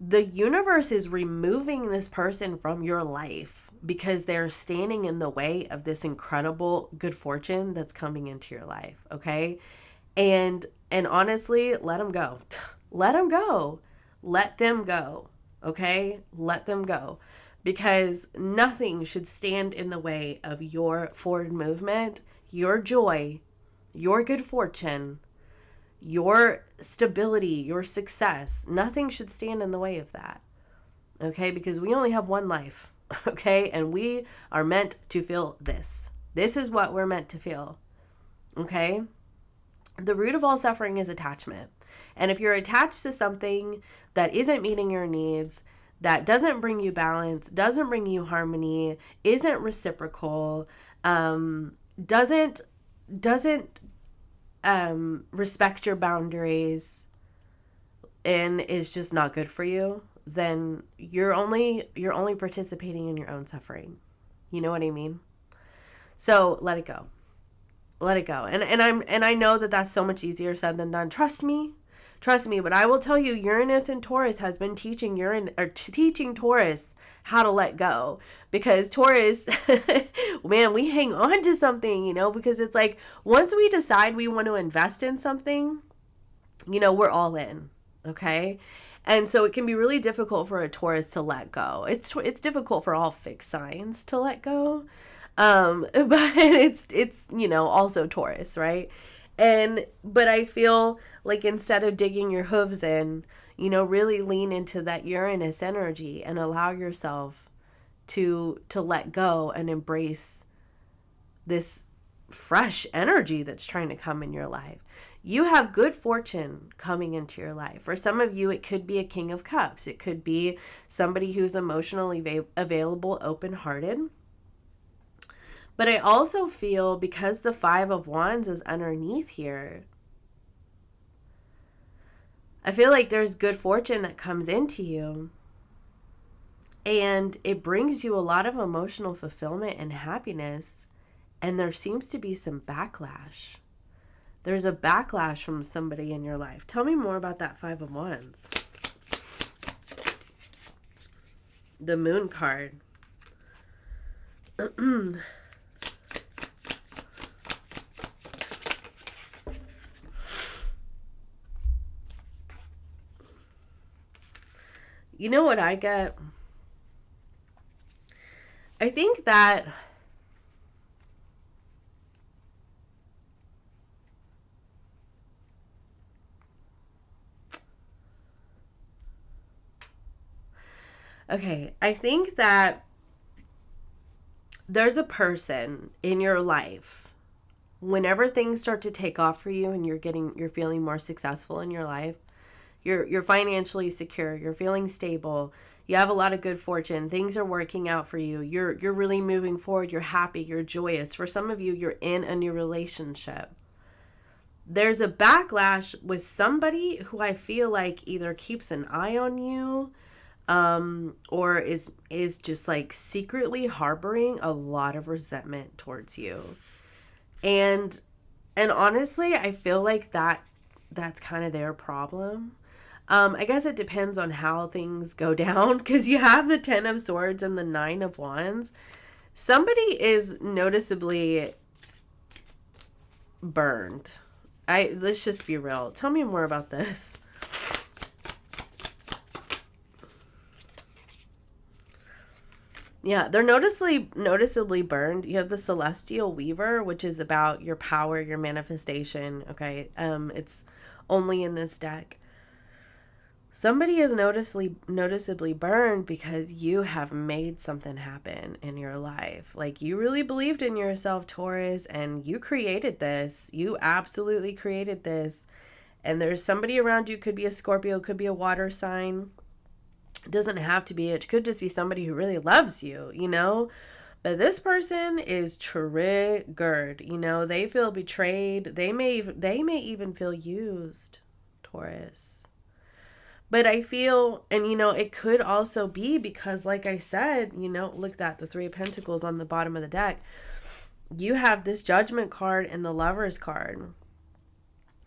Speaker 1: the universe is removing this person from your life because they're standing in the way of this incredible good fortune that's coming into your life, okay? And honestly, let them go. Let them go. Let them go, okay? Let them go. Because nothing should stand in the way of your forward movement, your joy, your good fortune, your stability, your success. Nothing should stand in the way of that. Okay? Because we only have one life. Okay? And we are meant to feel this. This is what we're meant to feel. Okay? The root of all suffering is attachment. And if you're attached to something that isn't meeting your needs, that doesn't bring you balance, doesn't bring you harmony, isn't reciprocal, doesn't doesn't respect your boundaries and is just not good for you, then you're only participating in your own suffering. You know what I mean? So let it go. Let it go. And I know that that's so much easier said than done. Trust me. Trust me, but I will tell you, Uranus and Taurus has been teaching teaching Taurus how to let go, because Taurus, man, we hang on to something, you know, because it's like once we decide we want to invest in something, you know, we're all in, okay? And so it can be really difficult for a Taurus to let go. It's difficult for all fixed signs to let go. But it's, you know, also Taurus, right? But I feel like instead of digging your hooves in, you know, really lean into that Uranus energy and allow yourself to let go and embrace this fresh energy that's trying to come in your life. You have good fortune coming into your life. For some of you, it could be a King of Cups. It could be somebody who's emotionally available, open-hearted. But I also feel, because the Five of Wands is underneath here, I feel like there's good fortune that comes into you. And it brings you a lot of emotional fulfillment and happiness. And there seems to be some backlash. There's a backlash from somebody in your life. Tell me more about that Five of Wands. The Moon card. You know what I get? I think that I think that there's a person in your life, whenever things start to take off for you and you're feeling more successful in your life, you're financially secure, you're feeling stable, you have a lot of good fortune, things are working out for you, you're really moving forward, you're happy, you're joyous. For some of you, you're in a new relationship. There's a backlash with somebody who I feel like either keeps an eye on you, or is just like secretly harboring a lot of resentment towards you. And honestly, I feel like that's kind of their problem. I guess it depends on how things go down, because you have the Ten of Swords and the Nine of Wands. Somebody is noticeably burned. Let's just be real. Tell me more about this. Yeah, they're noticeably burned. You have the Celestial Weaver, which is about your power, your manifestation. Okay, it's only in this deck. Somebody is noticeably burned because you have made something happen in your life. Like, you really believed in yourself, Taurus, and you created this. You absolutely created this. And there's somebody around you, could be a Scorpio, could be a water sign. It doesn't have to be. It could just be somebody who really loves you, you know? But this person is triggered, you know? They feel betrayed. They may even feel used, Taurus. But I feel, and you know, it could also be because, like I said, you know, look at that, the Three of Pentacles on the bottom of the deck. You have this Judgment card and the Lovers card.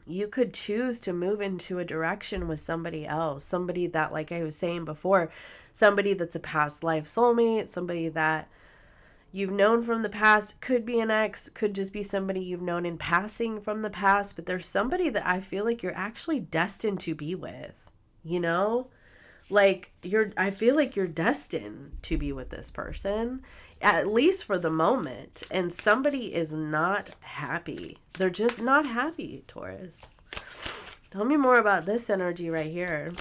Speaker 1: You could choose to move into a direction with somebody else. Somebody that, like I was saying before, somebody that's a past life soulmate, somebody that you've known from the past. Could be an ex, could just be somebody you've known in passing from the past. But there's somebody that I feel like you're actually destined to be with. You know, like I feel like you're destined to be with this person, at least for the moment. And somebody is not happy. They're just not happy, Taurus. Tell me more about this energy right here.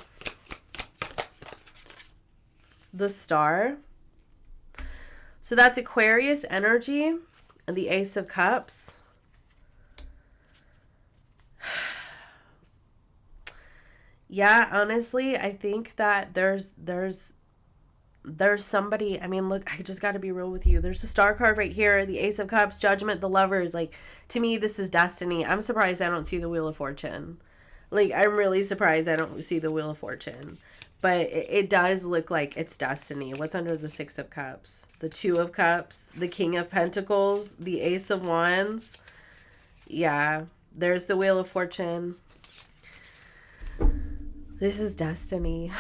Speaker 1: The Star. So that's Aquarius energy and the Ace of Cups. Yeah, honestly, I think that there's there's somebody, I mean, look, I just got to be real with you. There's a star card right here, the Ace of Cups, Judgment, the Lovers. Like, to me, this is destiny. I'm surprised I don't see the Wheel of Fortune. Like, I'm really surprised I don't see the Wheel of Fortune. But it does look like it's destiny. What's under the Six of Cups? The Two of Cups, the King of Pentacles, the Ace of Wands. Yeah, there's the Wheel of Fortune. This is destiny.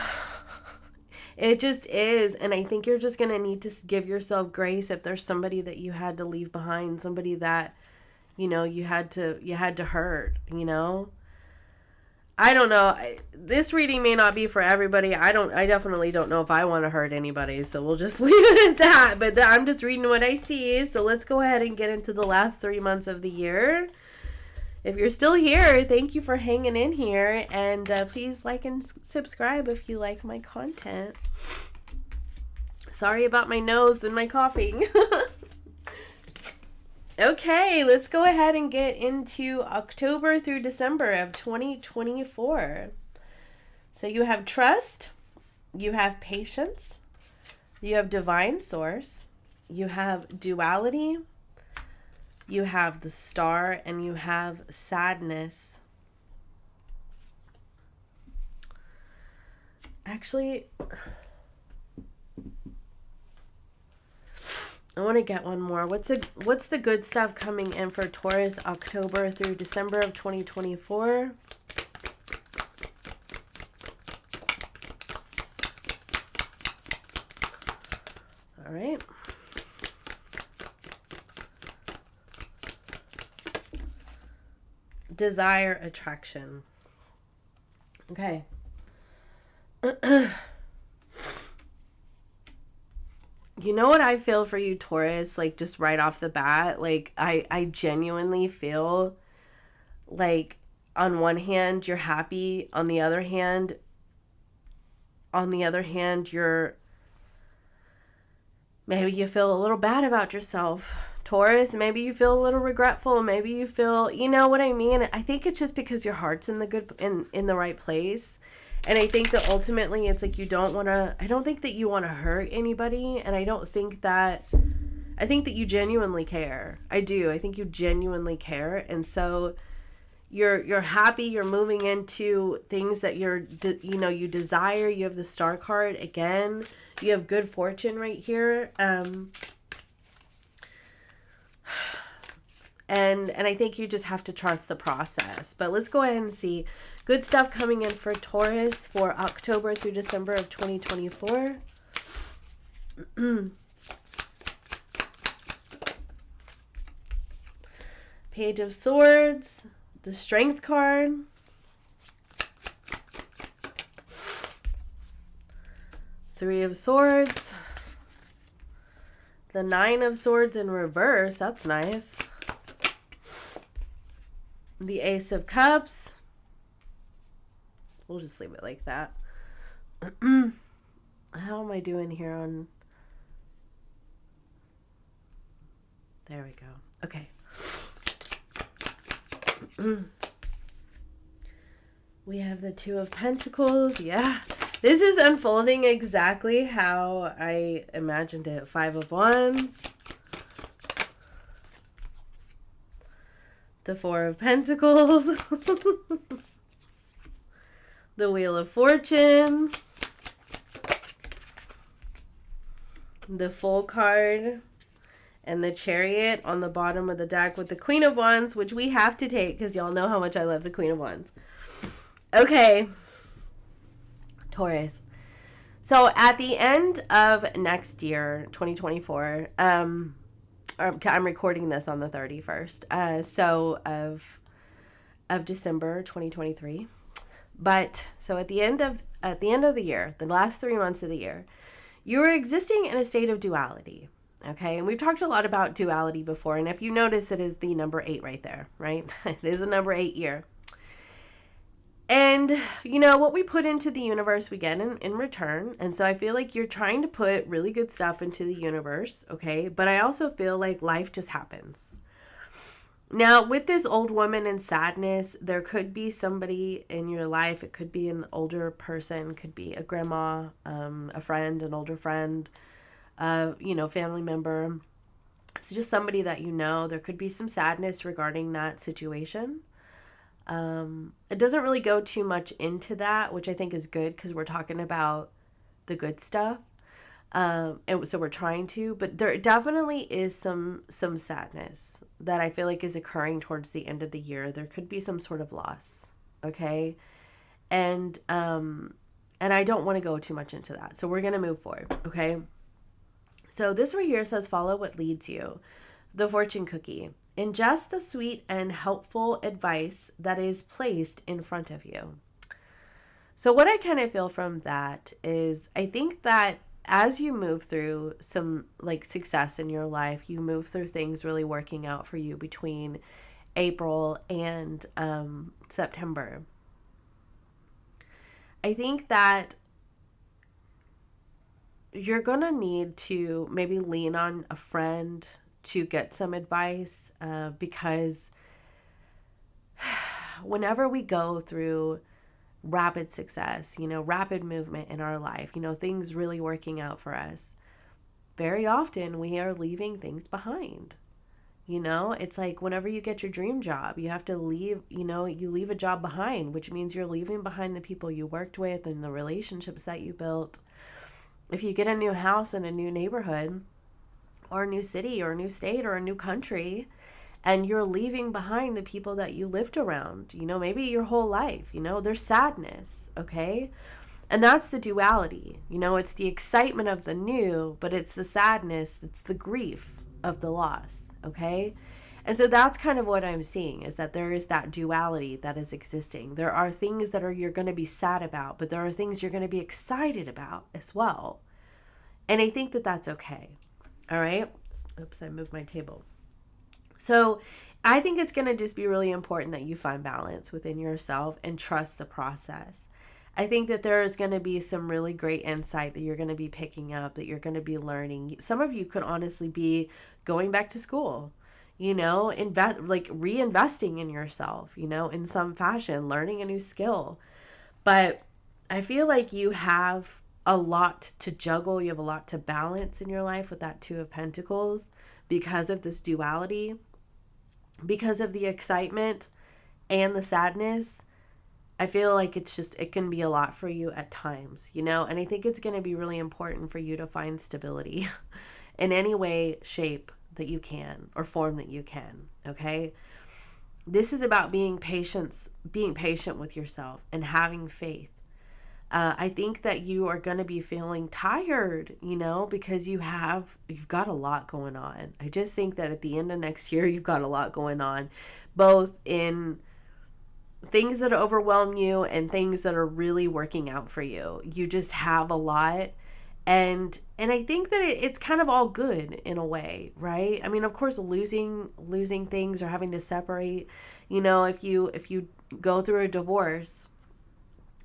Speaker 1: It just is. And I think you're just going to need to give yourself grace if there's somebody that you had to leave behind, somebody that, you know, you had to hurt, you know? I don't know. This reading may not be for everybody. I definitely don't know if I want to hurt anybody. So we'll just leave it at that. But I'm just reading what I see. So let's go ahead and get into the last 3 months of the year. If you're still here, thank you for hanging in here. And please like and subscribe if you like my content. Sorry about my nose and my coughing. Okay, let's go ahead and get into October through December of 2024. So you have trust, you have patience, you have divine source, you have duality, you have the star, and you have sadness. Actually, I want to get one more. What's the good stuff coming in for Taurus October through December of 2024? All right. Desire, attraction. Okay. You know what I feel for you, Taurus? Like, just right off the bat, like, I genuinely feel like, on one hand, you're happy. On the other hand, you're, maybe you feel a little bad about yourself, Taurus. Maybe you feel a little regretful. Maybe you feel, you know what I mean? I think it's just because your heart's in the right place. And I think that ultimately it's like I don't think that you want to hurt anybody. And I think that you genuinely care. I do. I think you genuinely care. And so you're happy. You're moving into things that you desire. You have the star card again. You have good fortune right here. And I think you just have to trust the process. But let's go ahead and see good stuff coming in for Taurus for October through December of 2024. Page of Swords, the Strength card, Three of Swords, the Nine of Swords in reverse. That's nice. The Ace of Cups. We'll just leave it like that. How am I doing here on... There we go. Okay. We have the Two of Pentacles. Yeah. This is unfolding exactly how I imagined it. Five of Wands. The Four of Pentacles. The Wheel of Fortune. The Fool card. And the Chariot on the bottom of the deck with the Queen of Wands, which we have to take because y'all know how much I love the Queen of Wands. Okay. Taurus. So at the end of next year, 2024, I'm recording this on the 31st, of December 2023. But so at the end of the year, the last 3 months of the year, you are existing in a state of duality. Okay, and we've talked a lot about duality before, and if you notice, it is the number 8 right there, right? It is a number 8 year. And, you know, what we put into the universe, we get in return. And so I feel like you're trying to put really good stuff into the universe, okay? But I also feel like life just happens. Now, with this old woman and sadness, there could be somebody in your life. It could be an older person, could be a grandma, a friend, an older friend, family member. It's just somebody that you know. There could be some sadness regarding that situation. It doesn't really go too much into that, which I think is good because we're talking about the good stuff. And so we're trying to, but there definitely is some sadness that I feel like is occurring towards the end of the year. There could be some sort of loss, okay? And I don't want to go too much into that. So we're going to move forward, okay? So this right here says follow what leads you. The fortune cookie. Ingest the sweet and helpful advice that is placed in front of you. So what I kind of feel from that is I think that as you move through some like success in your life, you move through things really working out for you between April and September. I think that you're going to need to maybe lean on a friend to get some advice because whenever we go through rapid success, rapid movement in our life, things really working out for us, very often we are leaving things behind. It's like whenever you get your dream job, you have to leave, you leave a job behind, which means you're leaving behind the people you worked with and the relationships that you built. If you get a new house in a new neighborhood or a new city or a new state or a new country, and you're leaving behind the people that you lived around, maybe your whole life, there's sadness, okay? And that's the duality, it's the excitement of the new, but it's the sadness, it's the grief of the loss, okay? And so that's kind of what I'm seeing, is that there is that duality that is existing. There are things that you're going to be sad about, but there are things you're going to be excited about as well. And I think that that's okay. All right? Oops, I moved my table. So I think it's going to just be really important that you find balance within yourself and trust the process. I think that there is going to be some really great insight that you're going to be picking up, that you're going to be learning. Some of you could honestly be going back to school, reinvesting in yourself, in some fashion, learning a new skill. But I feel like you have a lot to juggle. You have a lot to balance in your life with that Two of Pentacles because of this duality, because of the excitement and the sadness. I feel like it can be a lot for you at times, and I think it's going to be really important for you to find stability in any way, shape that you can, or form that you can, okay? This is about being patient with yourself and having faith. I think that you are going to be feeling tired, because you've got a lot going on. I just think that at the end of next year, you've got a lot going on, both in things that overwhelm you and things that are really working out for you. You just have a lot. And I think that it's kind of all good in a way, right? I mean, of course, losing things or having to separate, if you go through a divorce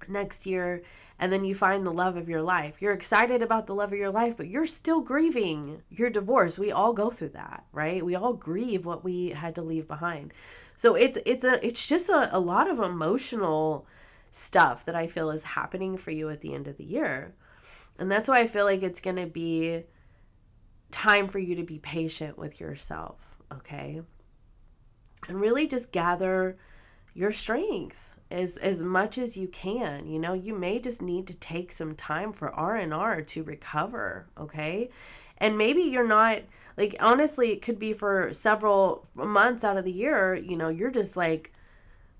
Speaker 1: next year and then you find the love of your life, you're excited about the love of your life, but you're still grieving your divorce. We all go through that, right? We all grieve what we had to leave behind. So it's just a lot of emotional stuff that I feel is happening for you at the end of the year. And that's why I feel like it's going to be time for you to be patient with yourself, okay? And really just gather your strength as much as you can. You may just need to take some time for R&R to recover, okay? And maybe you're not, like, honestly, it could be for several months out of the year, you're just like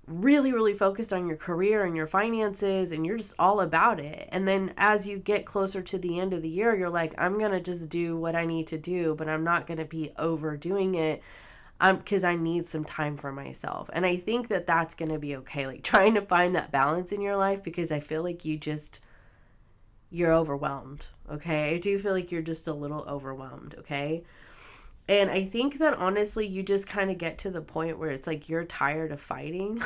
Speaker 1: really, really focused on your career and your finances and you're just all about it. And then as you get closer to the end of the year, you're like, I'm going to just do what I need to do, but I'm not going to be overdoing it because I need some time for myself. And I think that that's going to be okay. Like trying to find that balance in your life, because I feel like you're overwhelmed. Okay. I do feel like you're just a little overwhelmed. Okay. And I think that honestly, you just kind of get to the point where it's like, you're tired of fighting.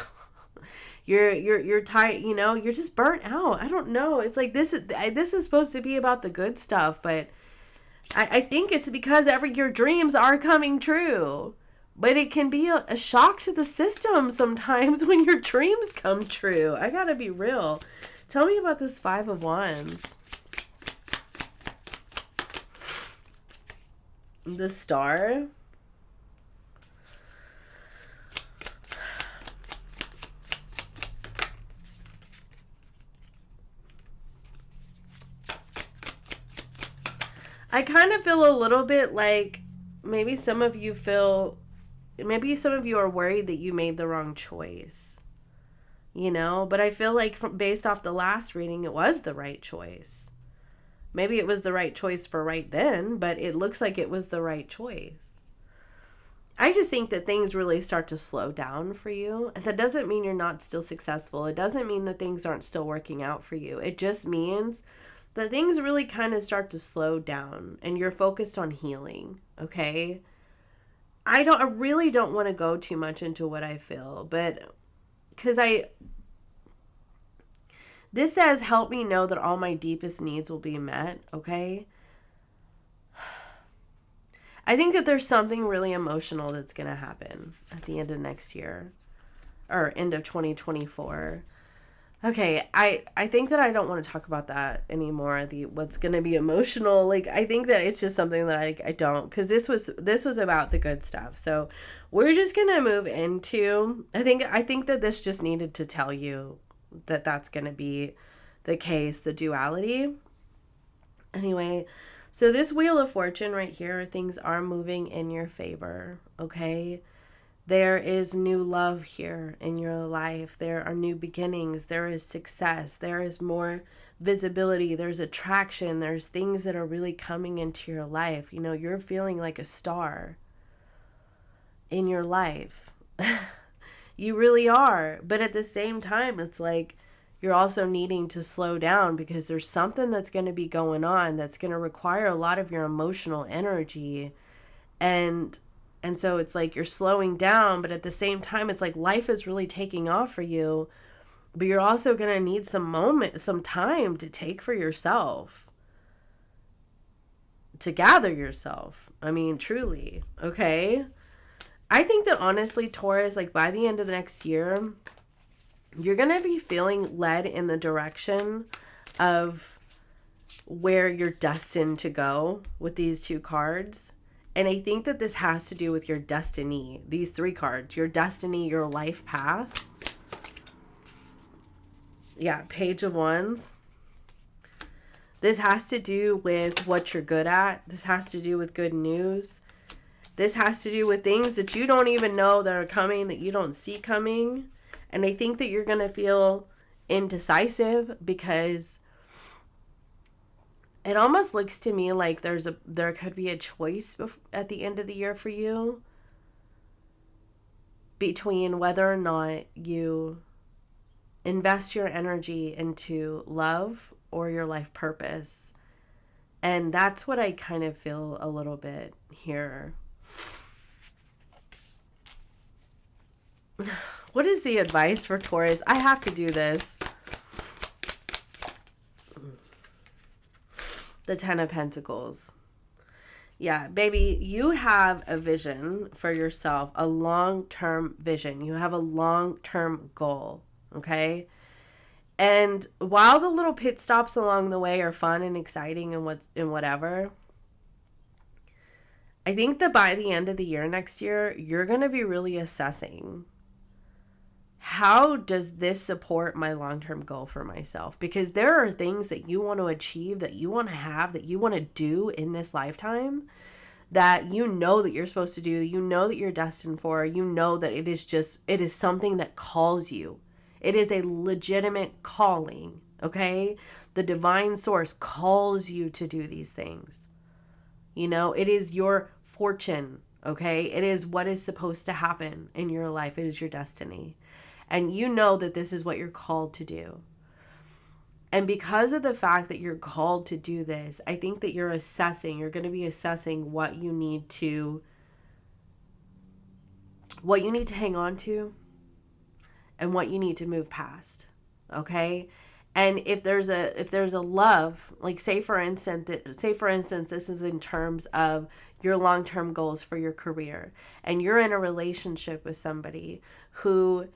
Speaker 1: you're tired, you're just burnt out. I don't know. It's like, this is supposed to be about the good stuff, but I think it's because your dreams are coming true, But it can be a shock to the system sometimes when your dreams come true. I gotta be real. Tell me about this Five of Wands. The Star. I kind of feel a little bit like maybe some of you are worried that you made the wrong choice, you know? But I feel like based off the last reading, it was the right choice. Maybe it was the right choice for right then, but it looks like it was the right choice. I just think that things really start to slow down for you. And that doesn't mean you're not still successful. It doesn't mean that things aren't still working out for you. It just means that things really kind of start to slow down and you're focused on healing, okay? I really don't want to go too much into what I feel, but because this says, help me know that all my deepest needs will be met, okay? I think that there's something really emotional that's going to happen at the end of next year or end of 2024. Okay, I think that I don't want to talk about that anymore. What's going to be emotional. Like, I think that it's just something that I don't, because this was about the good stuff. So we're just going to move into, I think that this just needed to tell you that that's going to be the case, the duality. Anyway, so this Wheel of Fortune right here, things are moving in your favor, okay? There is new love here in your life. There are new beginnings. There is success. There is more visibility. There's attraction. There's things that are really coming into your life. You know, you're feeling like a star in your life. You really are. But at the same time, it's like you're also needing to slow down because there's something that's going to be going on that's going to require a lot of your emotional energy. And so it's like you're slowing down, but at the same time, it's like life is really taking off for you, but you're also going to need some time to take for yourself, to gather yourself. I mean, truly, okay? I think that honestly, Taurus, like by the end of the next year, you're going to be feeling led in the direction of where you're destined to go with these two cards. And I think that this has to do with your destiny. These three cards, your destiny, your life path. Yeah, Page of Wands. This has to do with what you're good at. This has to do with good news. This has to do with things that you don't even know that are coming, that you don't see coming. And I think that you're going to feel indecisive because it almost looks to me like there could be a choice at the end of the year for you between whether or not you invest your energy into love or your life purpose. And that's what I kind of feel a little bit here. What is the advice for Taurus? I have to do this. The Ten of Pentacles. Yeah, baby, you have a vision for yourself, a long-term vision. You have a long-term goal, okay? And while the little pit stops along the way are fun and exciting and whatever, I think that by the end of the year next year, you're going to be really assessing, how does this support my long-term goal for myself? Because there are things that you want to achieve, that you want to have, that you want to do in this lifetime that you know that you're supposed to do, you know that you're destined for, you know that it is something that calls you. It is a legitimate calling, okay? The divine source calls you to do these things. You know, it is your fortune, okay? It is what is supposed to happen in your life. It is your destiny. And you know that this is what you're called to do. And because of the fact that you're called to do this, I think that you're going to be assessing what you need to hang on to and what you need to move past. Okay? And if there's a love, like say for instance, this is in terms of your long-term goals for your career, and you're in a relationship with somebody who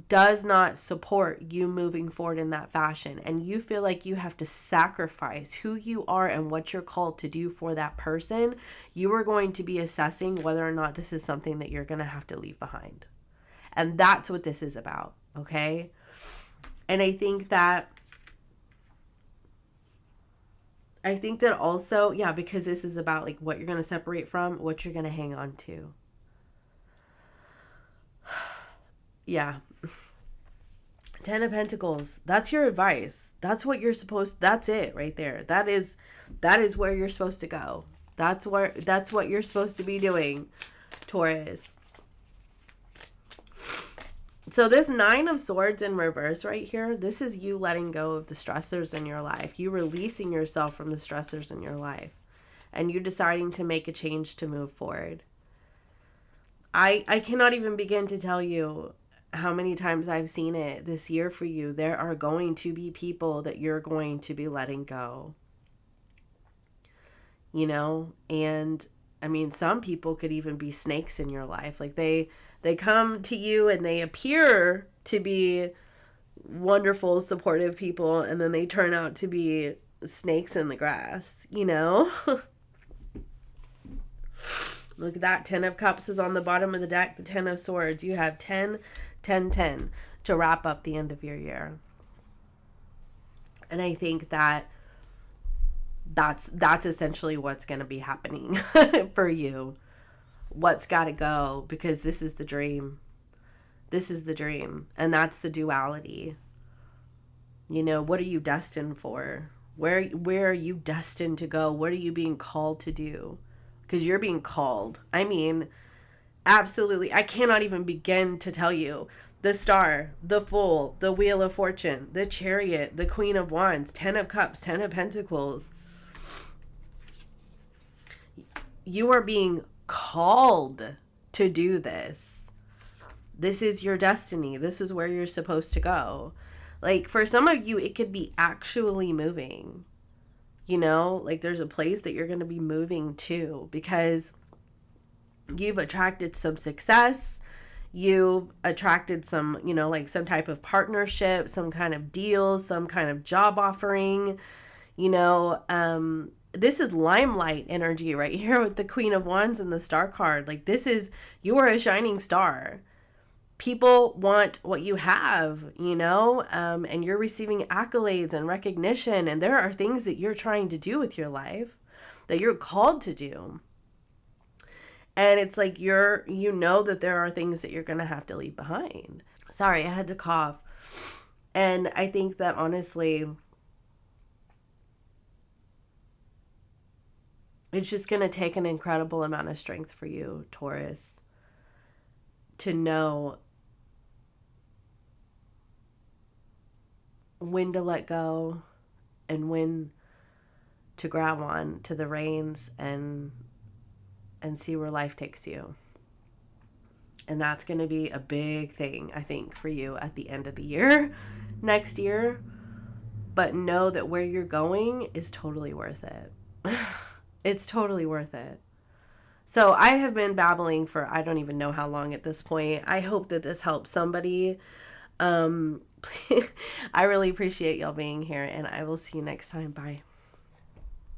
Speaker 1: does not support you moving forward in that fashion, and you feel like you have to sacrifice who you are and what you're called to do for that person, you are going to be assessing whether or not this is something that you're going to have to leave behind. And that's what this is about, okay? And I think that also, yeah, because this is about like what you're going to separate from, what you're going to hang on to. Yeah. 10 of Pentacles. That's your advice. That's what you're supposed, that's it right there. That is where you're supposed to go. That's what you're supposed to be doing, Taurus. So this 9 of Swords in reverse right here, this is you letting go of the stressors in your life. You releasing yourself from the stressors in your life. And you deciding to make a change to move forward. I cannot even begin to tell you how many times I've seen it this year for you. There are going to be people that you're going to be letting go. You know? And I mean, some people could even be snakes in your life. Like they come to you and they appear to be wonderful, supportive people, and then they turn out to be snakes in the grass, you know? Look at that. 10 of Cups is on the bottom of the deck. The 10 of Swords. You have 10, 10, 10 to wrap up the end of your year. And I think that that's essentially what's going to be happening for you. What's got to go, because this is the dream. This is the dream. And that's the duality. You know, what are you destined for? Where are you destined to go? What are you being called to do? Because you're being called. I mean, absolutely. I cannot even begin to tell you. The Star, the Fool, the Wheel of Fortune, the Chariot, the Queen of Wands, 10 of Cups, 10 of Pentacles. You are being called to do this. This is your destiny. This is where you're supposed to go. Like for some of you, it could be actually moving. You know, like there's a place that you're going to be moving to because you've attracted some success. You've attracted some, you know, like some type of partnership, some kind of deal, some kind of job offering, you know. This is limelight energy right here with the Queen of Wands and the Star card. Like this is, you are a shining star. People want what you have, you know, and you're receiving accolades and recognition. And there are things that you're trying to do with your life that you're called to do. And it's like you know that there are things that you're going to have to leave behind. Sorry, I had to cough. And I think that honestly, it's just going to take an incredible amount of strength for you, Taurus, to know when to let go and when to grab on to the reins and see where life takes you. And that's going to be a big thing, I think, for you at the end of the year, next year. But know that where you're going is totally worth it. It's totally worth it. So I have been babbling for I don't even know how long at this point. I hope that this helps somebody. I really appreciate y'all being here, and I will see you next time. Bye.